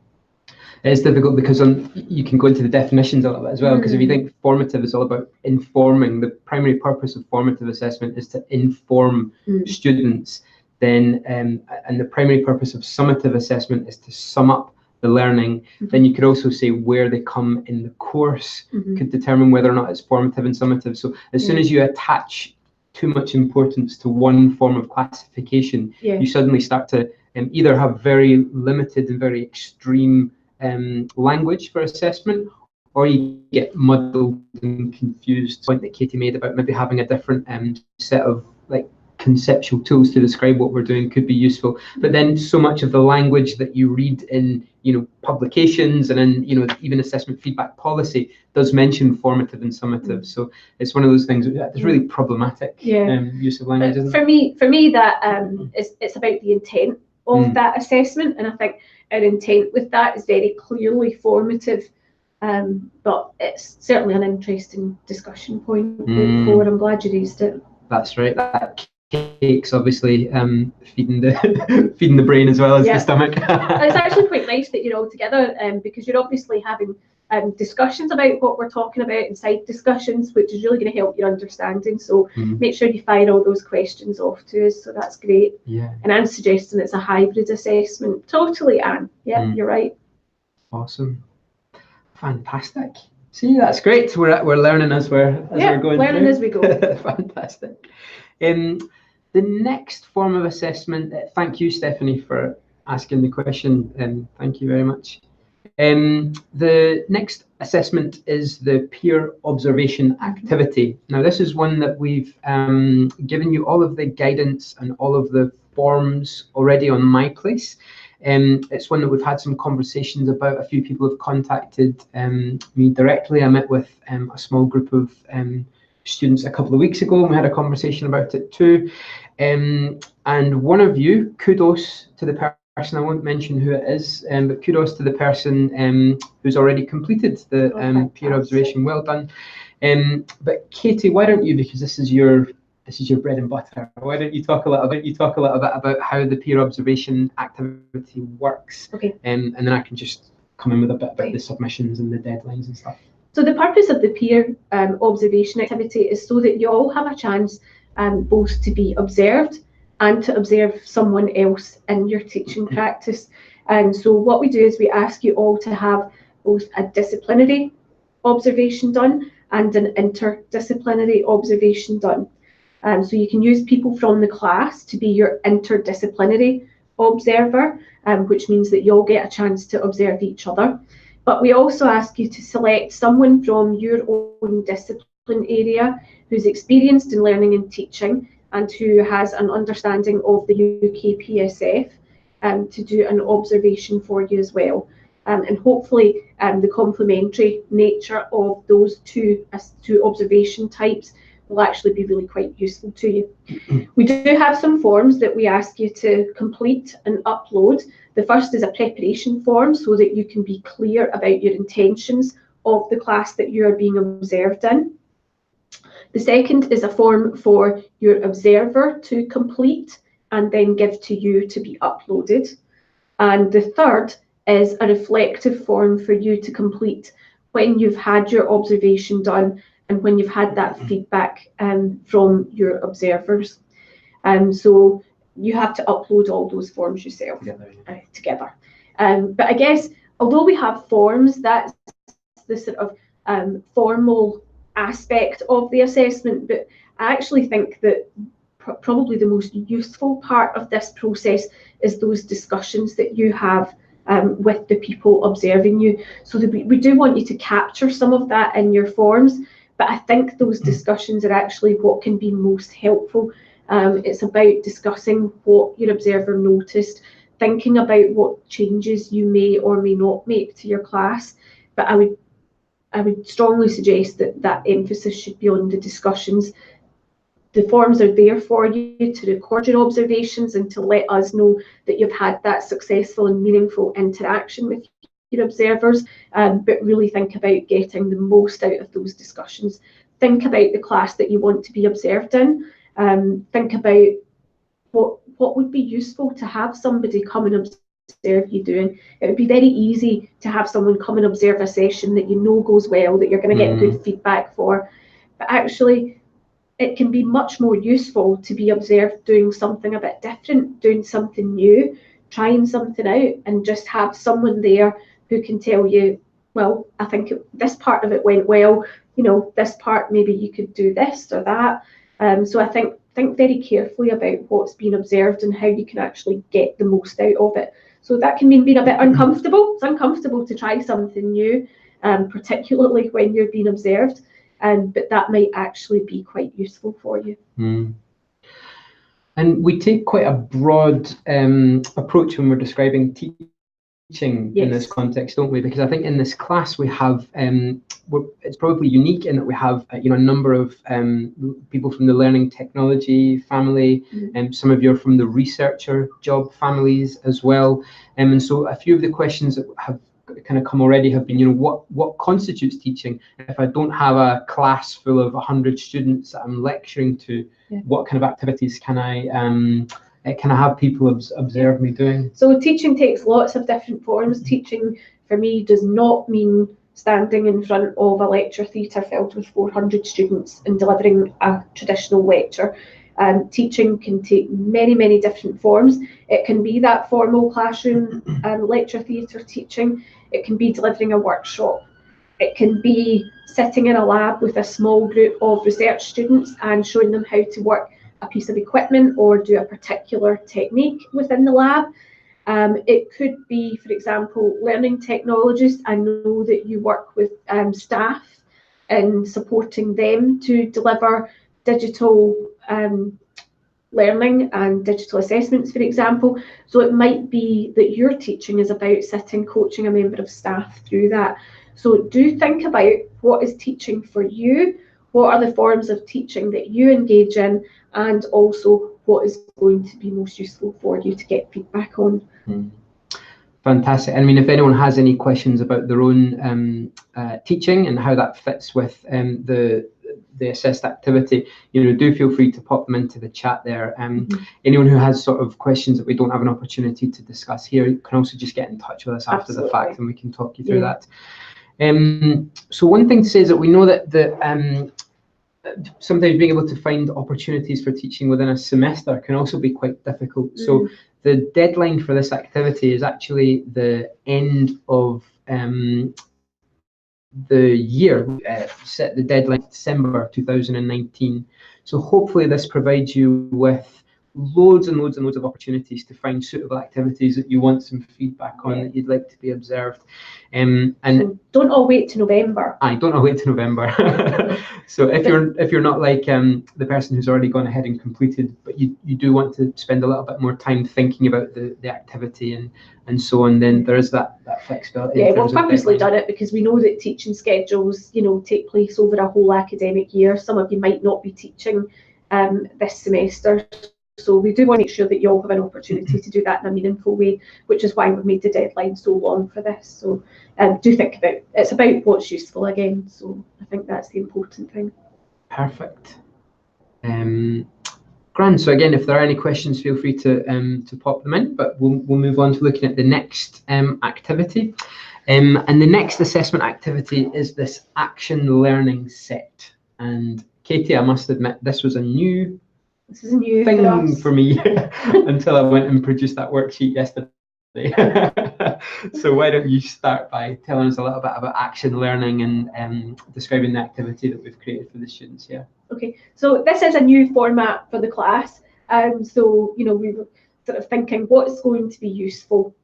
It's difficult because you can go into the definitions of it as well, because if you think formative is all about informing, the primary purpose of formative assessment is to inform students, then and the primary purpose of summative assessment is to sum up the learning, then you could also say where they come in the course could determine whether or not it's formative and summative. So as soon as you attach too much importance to one form of classification, you suddenly start to either have very limited and very extreme language for assessment, or you get muddled and confused. The point that Katie made about maybe having a different set of conceptual tools to describe what we're doing could be useful, but then so much of the language that you read in publications and in even assessment feedback policy does mention formative and summative. So it's one of those things that's really problematic use of language, isn't it?
For me that it's about the intent of that assessment, and I think our intent with that is very clearly formative, but it's certainly an interesting discussion point for. I'm glad you raised it.
That's right. That cake's obviously feeding the brain as well as the stomach.
It's actually quite nice that you're all together, because you're obviously having discussions about what we're talking about and side discussions, which is really going to help your understanding. So make sure you fire all those questions off to us. So that's great.
Yeah.
And I'm suggesting it's a hybrid assessment. Totally, Anne. Yeah, you're right.
Awesome. Fantastic. See, that's great. We're learning as we're going
learning
through.
As we go.
Fantastic. The next form of assessment, thank you, Stephanie, for asking the question. Thank you very much. The next assessment is the peer observation activity. Now, this is one that we've given you all of the guidance and all of the forms already on MyPlace. It's one that we've had some conversations about. A few people have contacted me directly. I met with a small group of students a couple of weeks ago, and we had a conversation about it too. And one of you, kudos to the person, I won't mention who it is, but kudos to the person who's already completed the peer observation. Well done. But Katie, why don't you, because this is your bread and butter, why don't you talk a little bit about how the peer observation activity works?
Okay.
And then I can just come in with a bit about the submissions and the deadlines and stuff.
So the purpose of the peer observation activity is so that you all have a chance both to be observed and to observe someone else in your teaching practice. And so what we do is we ask you all to have both a disciplinary observation done and an interdisciplinary observation done. So you can use people from the class to be your interdisciplinary observer, which means that you'll get a chance to observe each other. But we also ask you to select someone from your own discipline area who's experienced in learning and teaching and who has an understanding of the UK PSF to do an observation for you as well. And hopefully the complementary nature of those two observation types will actually be really quite useful to you. We do have some forms that we ask you to complete and upload. The first is a preparation form so that you can be clear about your intentions of the class that you are being observed in. The second is a form for your observer to complete and then give to you to be uploaded. And the third is a reflective form for you to complete when you've had your observation done and when you've had that feedback from your observers. So you have to upload all those forms yourself together. But I guess, although we have forms, that's the sort of formal aspect of the assessment, but I actually think that probably the most useful part of this process is those discussions that you have with the people observing you. So that we do want you to capture some of that in your forms, but I think those discussions are actually what can be most helpful. It's about discussing what your observer noticed, thinking about what changes you may or may not make to your class. But I would strongly suggest that emphasis should be on the discussions. The forms are there for you to record your observations and to let us know that you've had that successful and meaningful interaction with your observers, but really think about getting the most out of those discussions. Think about the class that you want to be observed in. Think about what would be useful to have somebody come and observe you doing. It would be very easy to have someone come and observe a session that you know goes well, that you're going to get good feedback for. But actually, it can be much more useful to be observed doing something a bit different, doing something new, trying something out, and just have someone there who can tell you, well, I think this part of it went well, you know, this part maybe you could do this or that. So I think very carefully about what's being observed and how you can actually get the most out of it. So that can mean being a bit uncomfortable. It's uncomfortable to try something new, particularly when you're being observed, but that might actually be quite useful for you.
And we take quite a broad approach when we're describing teaching in this context, don't we? Because I think in this class we have, it's probably unique in that we have a number of people from the learning technology family, and some of you are from the researcher job families as well. And so a few of the questions that have kind of come already have been, what constitutes teaching? If I don't have a class full of 100 students that I'm lecturing to, what kind of activities can I have people observe me doing? So
teaching takes lots of different forms. Teaching for me does not mean standing in front of a lecture theatre filled with 400 students and delivering a traditional lecture. Teaching can take many, many different forms. It can be that formal classroom lecture theatre teaching. It can be delivering a workshop. It can be sitting in a lab with a small group of research students and showing them how to work a piece of equipment or do a particular technique within the lab. It could be, for example, learning technologists. I know that you work with staff and supporting them to deliver digital learning and digital assessments, for example. So it might be that your teaching is about sitting, coaching a member of staff through that. So do think about what is teaching for you, what are the forms of teaching that you engage in, and also what is going to be most useful for you to get feedback on.
Fantastic. I mean, if anyone has any questions about their own teaching and how that fits with the assessed activity, do feel free to pop them into the chat there. Anyone who has sort of questions that we don't have an opportunity to discuss here, you can also just get in touch with us after the fact, and we can talk you through that. So one thing to say is that we know that sometimes being able to find opportunities for teaching within a semester can also be quite difficult. So the deadline for this activity is actually the end of the year. Set the deadline December 2019. So hopefully this provides you with loads and loads and loads of opportunities to find suitable activities that you want some feedback on, that you'd like to be observed. And
so don't all wait to November.
Don't all wait to November. So if you're not like the person who's already gone ahead and completed, but you do want to spend a little bit more time thinking about the activity and so on, then there is that flexibility.
Yeah, we've purposely done it because we know that teaching schedules, take place over a whole academic year. Some of you might not be teaching this semester. So we do want to make sure that you all have an opportunity to do that in a meaningful way, which is why we've made the deadline so long for this. So do think about it. It's about what's useful again. So I think that's the important thing.
Perfect. Grand. So again, if there are any questions, feel free to pop them in. But we'll move on to looking at the next activity. And the next assessment activity is this action learning set. And Katie, I must admit, this was a new thing for me until I went and produced that worksheet yesterday. So why don't you start by telling us a little bit about action learning and describing the activity that we've created for the students here.
Okay, so this is a new format for the class. So we were sort of thinking what's going to be useful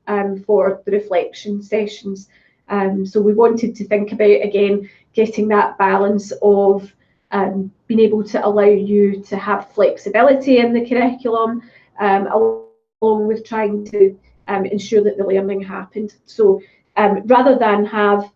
for the reflection sessions. So we wanted to think about, again, getting that balance of being able to allow you to have flexibility in the curriculum, along with trying to ensure that the learning happened. So rather than have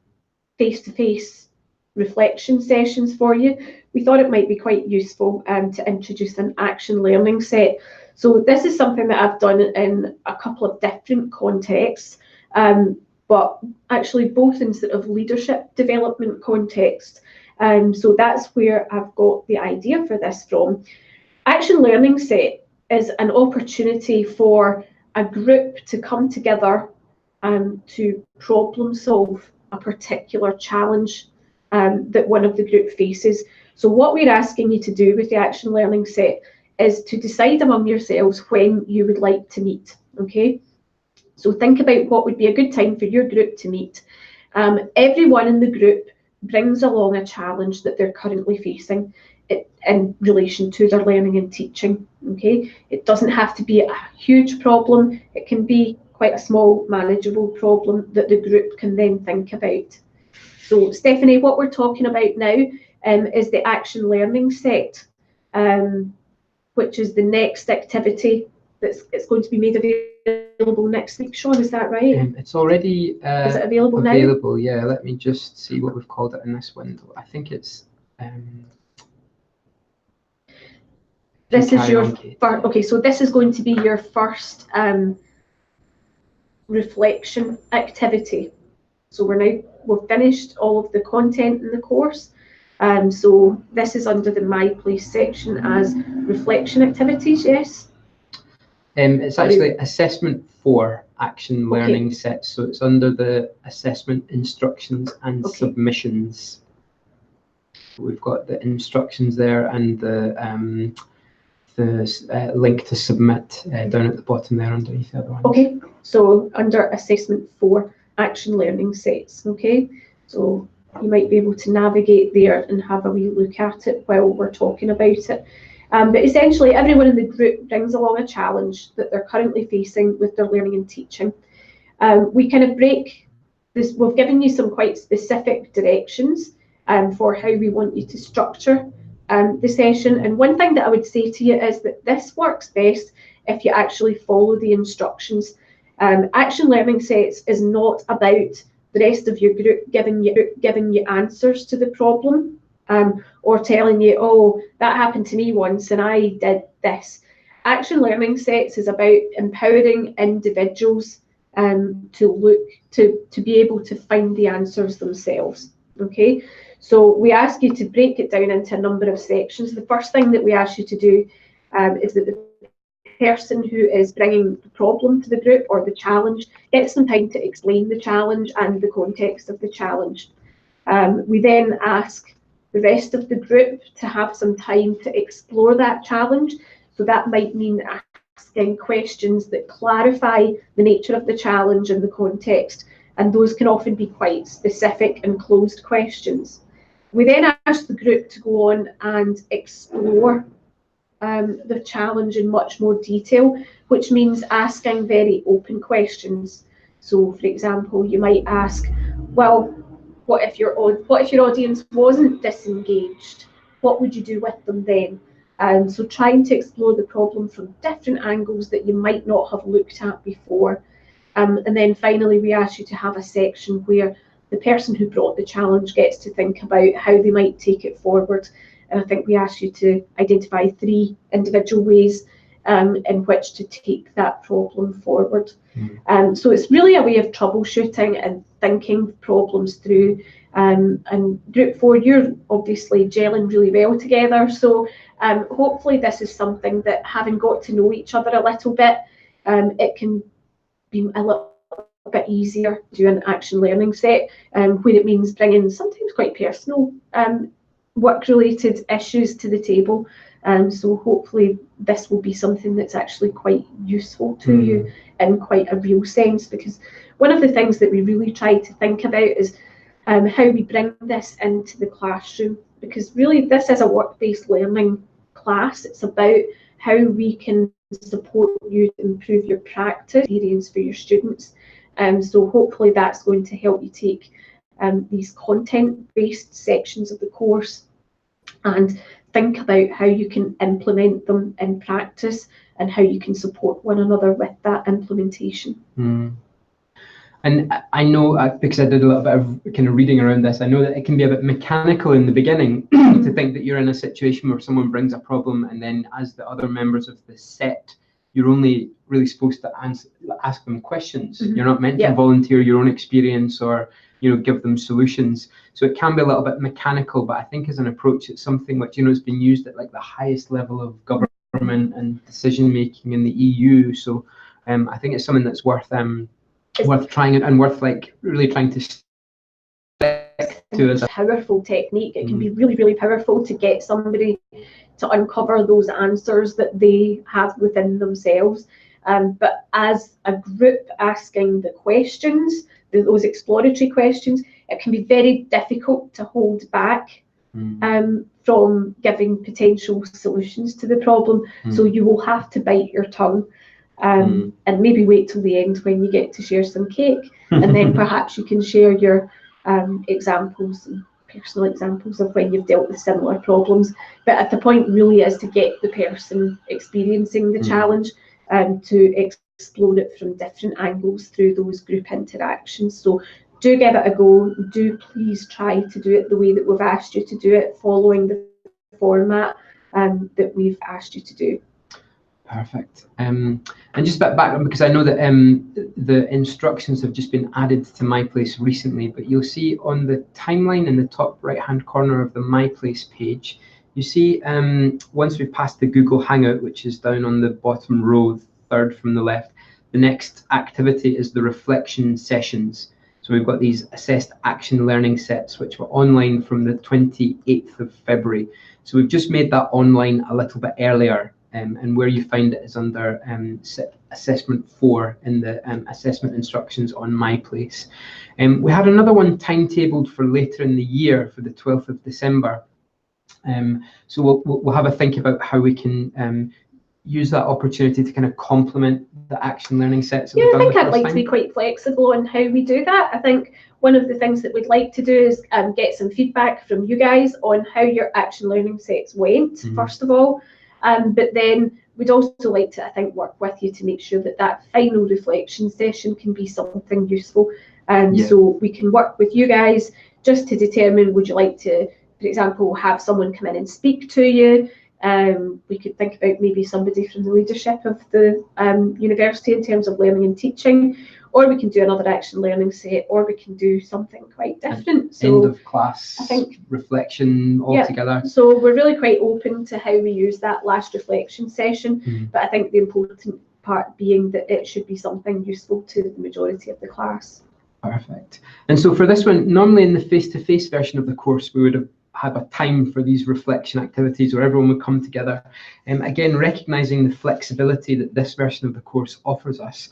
face-to-face reflection sessions for you, we thought it might be quite useful to introduce an action learning set. So this is something that I've done in a couple of different contexts, but actually both in sort of leadership development contexts. So that's where I've got the idea for this from. Action learning set is an opportunity for a group to come together to problem solve a particular challenge that one of the group faces. So what we're asking you to do with the action learning set is to decide among yourselves when you would like to meet, okay? So think about what would be a good time for your group to meet. Everyone in the group brings along a challenge that they're currently facing in relation to their learning and teaching, okay? It doesn't have to be a huge problem. It can be quite a small, manageable problem that the group can then think about. So Stephanie, what we're talking about now is the action learning set, which is the next activity it's going to be made available next week. Sean, is that right?
It's already
is it available now?
Available, yeah. Let me just see what we've called it in this window. I think it's.
This is your first. Okay, so this is going to be your first reflection activity. So we've finished all of the content in the course. So this is under the My Place section as reflection activities, yes?
It's actually assessment 4 action learning sets. So it's under the assessment instructions and submissions. We've got the instructions there and the link to submit down at the bottom there underneath the other one.
Okay, so under assessment 4 action learning sets, okay? So you might be able to navigate there and have a wee look at it while we're talking about it. But essentially, everyone in the group brings along a challenge that they're currently facing with their learning and teaching. We kind of break this, we've given you some quite specific directions for how we want you to structure the session. And one thing that I would say to you is that this works best if you actually follow the instructions. Action learning sets is not about the rest of your group giving you answers to the problem, or telling you, oh, that happened to me once and I did this. Action learning sets is about empowering individuals to be able to find the answers themselves. Okay, so we ask you to break it down into a number of sections. The first thing that we ask you to do is that the person who is bringing the problem to the group or the challenge gets some time to explain the challenge and the context of the challenge. We then ask the rest of the group to have some time to explore that challenge. So that might mean asking questions that clarify the nature of the challenge and the context, and those can often be quite specific and closed questions. We then ask the group to go on and explore the challenge in much more detail, which means asking very open questions. So, for example, you might ask, well, what if your audience wasn't disengaged? What would you do with them then? So trying to explore the problem from different angles that you might not have looked at before. And then finally, we ask you to have a section where the person who brought the challenge gets to think about how they might take it forward. And I think we ask you to identify 3 individual ways in which to take that problem forward. So it's really a way of troubleshooting and thinking problems through. And Group 4, you're obviously gelling really well together. So hopefully this is something that, having got to know each other a little bit, it can be a little bit easier to do an action learning set, where it means bringing sometimes quite personal work-related issues to the table. So hopefully this will be something that's actually quite useful to you in quite a real sense, because one of the things that we really try to think about is how we bring this into the classroom, because really this is a work-based learning class. It's about how we can support you to improve your practice experience for your students. So hopefully that's going to help you take these content-based sections of the course and think about how you can implement them in practice and how you can support one another with that implementation.
And I know, because I did a little bit of kind of reading around this, I know that it can be a bit mechanical in the beginning to think that you're in a situation where someone brings a problem, and then as the other members of the set, you're only really supposed to ask them questions. You're not meant to volunteer your own experience or, you know, give them solutions. So it can be a little bit mechanical, but I think as an approach, it's something which, you know, has been used at like the highest level of government and decision making in the EU. So I think it's something that's worth trying and worth like really trying to stick to as a
powerful technique. It can be really, really powerful to get somebody to uncover those answers that they have within themselves. But as a group asking the questions, those exploratory questions, it can be very difficult to hold back from giving potential solutions to the problem. So you will have to bite your tongue. And maybe wait till the end when you get to share some cake, and then perhaps you can share your examples and personal examples of when you've dealt with similar problems. But at the point really is to get the person experiencing the challenge to explore it from different angles through those group interactions. So do give it a go. Do please try to do it the way that we've asked you to do it, following the format that we've asked you to do.
Perfect. And just a bit back, because I know that the instructions have just been added to MyPlace recently, but you'll see on the timeline in the top right-hand corner of the MyPlace page, you see once we've passed the Google Hangout, which is down on the bottom row, third from the left, the next activity is the reflection sessions. So we've got these assessed action learning sets, which were online from the 28th of February. So we've just made that online a little bit earlier. And where you find it is under assessment 4 in the assessment instructions on MyPlace. We had another one timetabled for later in the year for the 12th of December. So we'll have a think about how we can use that opportunity to kind of complement the action learning sets.
Yeah, I think I'd like to be quite flexible on how we do that. I think one of the things that we'd like to do is get some feedback from you guys on how your action learning sets went, first of all. But then we'd also like to, I think, work with you to make sure that that final reflection session can be something useful. So we can work with you guys just to determine, would you like to, for example, have someone come in and speak to you? We could think about maybe somebody from the leadership of the university in terms of learning and teaching, or we can do another action learning set, or we can do something quite different. So
end of class, I think, reflection altogether.
So we're really quite open to how we use that last reflection session, but I think the important part being that it should be something useful to the majority of the class.
Perfect. And so for this one, normally in the face-to-face version of the course, we would have a time for these reflection activities where everyone would come together. Again, recognising the flexibility that this version of the course offers us.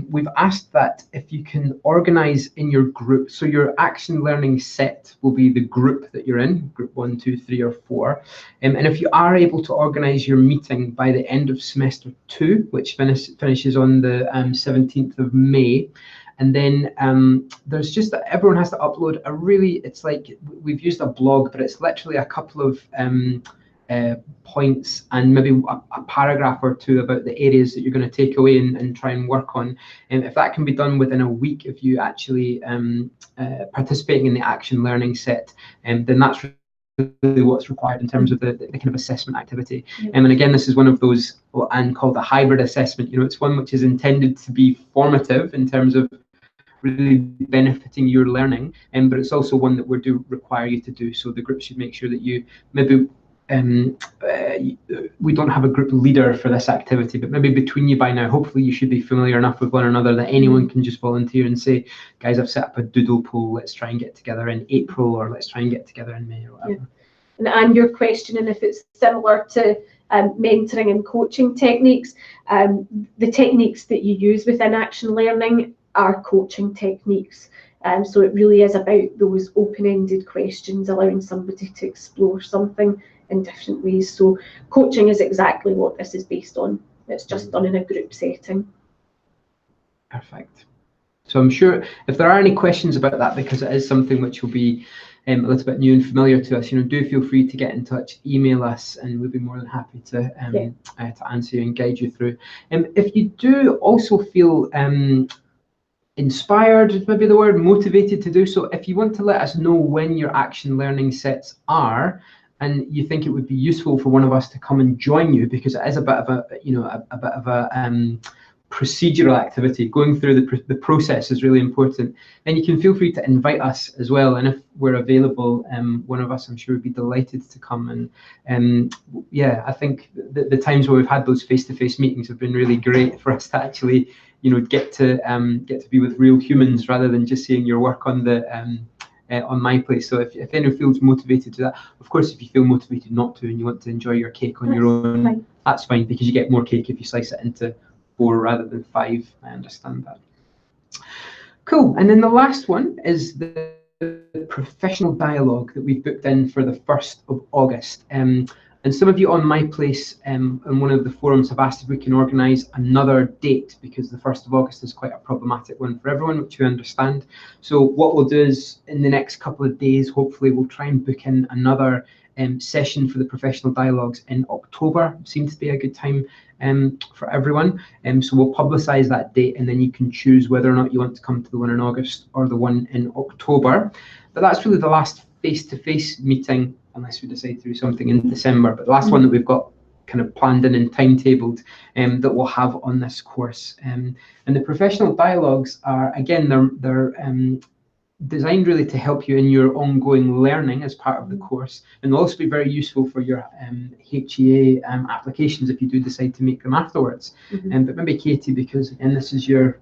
We've asked that if you can organise in your group, so your action learning set will be the group that you're in, group 1, 2, 3 or 4. And if you are able to organise your meeting by the end of semester 2, which finishes on the 17th of May, and then there's just that everyone has to upload a really, it's like we've used a blog, but it's literally a couple of points and maybe a paragraph or two about the areas that you're going to take away and try and work on. And if that can be done within a week, if you actually participating in the action learning set, then that's really what's required in terms of the kind of assessment activity. And again, this is one of those, and called a hybrid assessment. You know, it's one which is intended to be formative in terms of really benefiting your learning, but it's also one that we do require you to do. So the group should make sure that you maybe we don't have a group leader for this activity, but maybe between you by now, hopefully you should be familiar enough with one another that anyone can just volunteer and say, guys, I've set up a doodle poll, let's try and get together in April, or let's try and get together in May, or whatever.
And you're questioning if it's similar to mentoring and coaching techniques. The techniques that you use within action learning are coaching techniques. So it really is about those open-ended questions, allowing somebody to explore something in different ways. So coaching is exactly what this is based on. It's just done in a group setting.
Perfect. So I'm sure if there are any questions about that, because it is something which will be a little bit new and familiar to us, you know, do feel free to get in touch, email us, and we'll be more than happy to answer you and guide you through. If you do also feel inspired is maybe the word, motivated to do so, if you want to let us know when your action learning sets are, and you think it would be useful for one of us to come and join you, because it is a bit of a, you know, a bit of a procedural activity. Going through the process is really important. Then you can feel free to invite us as well, and if we're available, one of us, I'm sure, would be delighted to come. And yeah, I think the times where we've had those face-to-face meetings have been really great for us to actually, you know, get to be with real humans rather than just seeing your work on the on my place. So if anyone feels motivated to that, of course, if you feel motivated not to and you want to enjoy your cake on your own, that's fine, because you get more cake if you slice it into 4 rather than 5. I understand that. Cool. And then the last one is the professional dialogue that we've booked in for the 1st of August. And some of you on my place and one of the forums have asked if we can organise another date, because the 1st of August is quite a problematic one for everyone, which we understand. So what we'll do is in the next couple of days, hopefully we'll try and book in another session for the professional dialogues in October. Seems to be a good time for everyone. So we'll publicise that date, and then you can choose whether or not you want to come to the one in August or the one in October. But that's really the last face-to-face meeting, unless we decide to do something in December. But the last one that we've got kind of planned in and timetabled that we'll have on this course. And the professional dialogues are, again, they're designed really to help you in your ongoing learning as part of the course, and they'll also be very useful for your HEA applications if you do decide to make them afterwards. But maybe Katie, because again this is your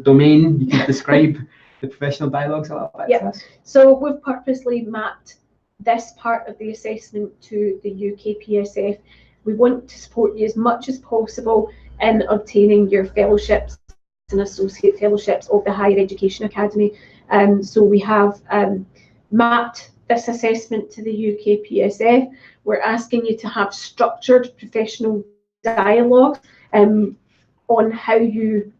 domain, you can describe the professional dialogues a little bit to us.
So we've purposely mapped this part of the assessment to the UK PSF. We want to support you as much as possible in obtaining your fellowships and associate fellowships of the Higher Education Academy. So we have mapped this assessment to the UKPSF, we're asking you to have structured professional dialogue on how you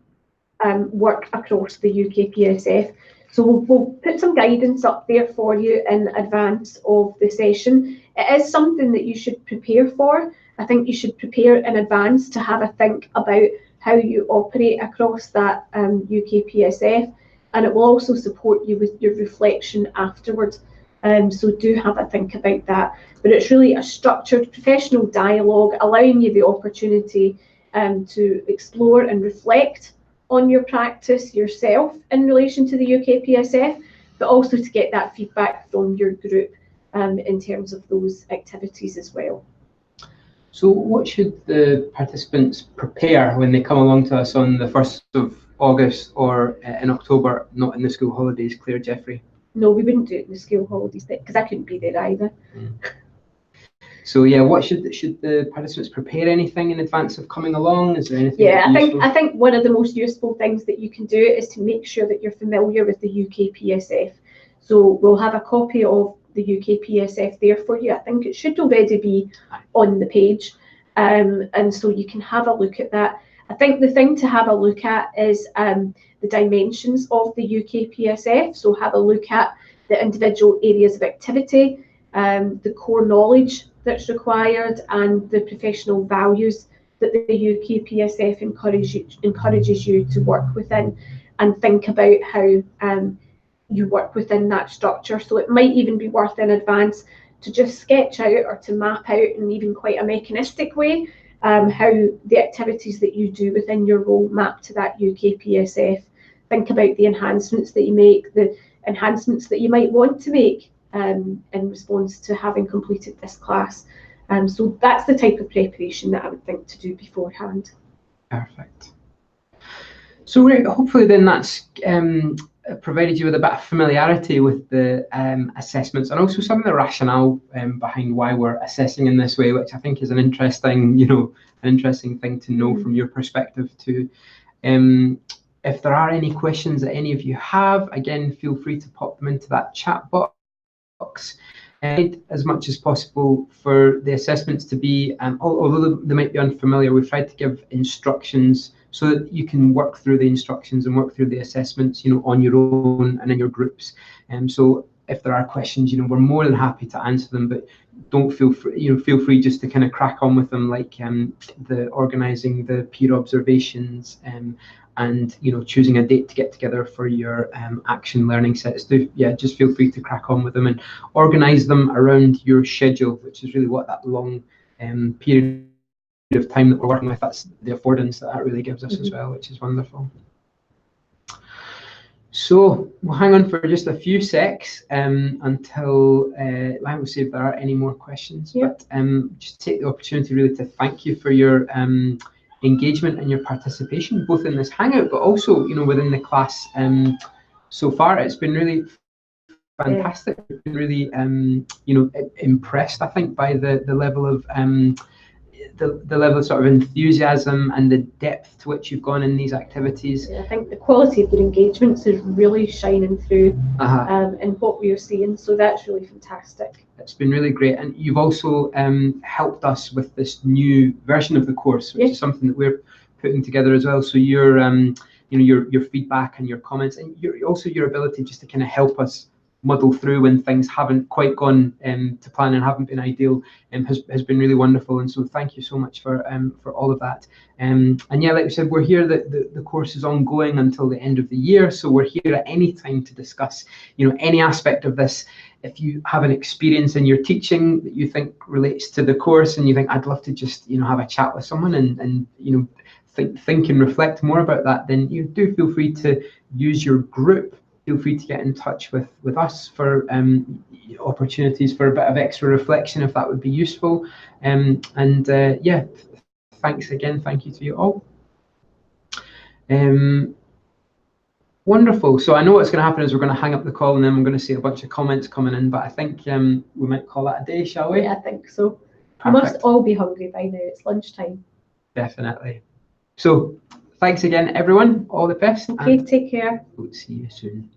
work across the UKPSF. So we'll put some guidance up there for you in advance of the session. It is something that you should prepare for. I think you should prepare in advance to have a think about how you operate across that UKPSF, and it will also support you with your reflection afterwards. So do have a think about that. But it's really a structured professional dialogue, allowing you the opportunity to explore and reflect on your practice yourself in relation to the UKPSF, but also to get that feedback from your group in terms of those activities as well.
So what should the participants prepare when they come along to us on the 1st of August or in October, not in the school holidays, Claire, Jeffrey?
No, we wouldn't do it in the school holidays because I couldn't be there either.
So yeah, what should the participants prepare anything in advance of coming along? Is there anything?
Yeah, I think one of the most useful things that you can do is to make sure that you're familiar with the UKPSF. So we'll have a copy of the UKPSF there for you. I think it should already be on the page, and so you can have a look at that. I think the thing to have a look at is the dimensions of the UKPSF. So have a look at the individual areas of activity, the core knowledge that's required, and the professional values that the UKPSF encourages you to work within, and think about how you work within that structure. So it might even be worth in advance to just sketch out or to map out in even quite a mechanistic way how the activities that you do within your role map to that UKPSF. Think about the enhancements that you make, the enhancements that you might want to make in response to having completed this class. So that's the type of preparation that I would think to do beforehand.
Perfect. So hopefully then that's provided you with a bit of familiarity with the assessments and also some of the rationale behind why we're assessing in this way, which I think is an interesting, thing to know from your perspective too. If there are any questions that any of you have, again, feel free to pop them into that chat box. As much as possible for the assessments to be, although they might be unfamiliar, we've tried to give instructions so that you can work through the instructions and work through the assessments, on your own and in your groups. So if there are questions, we're more than happy to answer them, but don't feel free just to kind of crack on with them, like the organising the peer observations and choosing a date to get together for your action learning sets. Just feel free to crack on with them and organise them around your schedule, which is really what that long period of time that we're working with, that's the affordance that really gives us as well, which is wonderful. So we'll hang on for just a few secs until I will see if there are any more questions. But just take the opportunity really to thank you for your engagement and your participation, both in this hangout, but also within the class so far. It's been really fantastic. I've been really impressed, I think, by the level of the level of sort of enthusiasm and the depth to which you've gone in these activities.
I think the quality of your engagements is really shining through in what we are seeing, so that's really fantastic.
It's been really great, and you've also helped us with this new version of the course, which is something that we're putting together as well. So your your feedback and your comments, and also your ability just to kind of help us muddle through when things haven't quite gone to plan and haven't been ideal, has been really wonderful. And so thank you so much for all of that. And yeah, like we said, we're here, the course is ongoing until the end of the year, so we're here at any time to discuss any aspect of this. If you have an experience in your teaching that you think relates to the course and you think I'd love to just have a chat with someone and think and reflect more about that, then you do feel free to use your group. Feel free to get in touch with us for opportunities for a bit of extra reflection, if that would be useful. Yeah, thanks again. Thank you to you all. Wonderful. So I know what's going to happen is we're going to hang up the call and then I'm going to see a bunch of comments coming in, but I think we might call that a day, shall we?
Yeah, I think so. We must all be hungry by now. It's lunchtime.
Definitely. So thanks again, everyone. All the best.
Okay, take care.
We'll see you soon.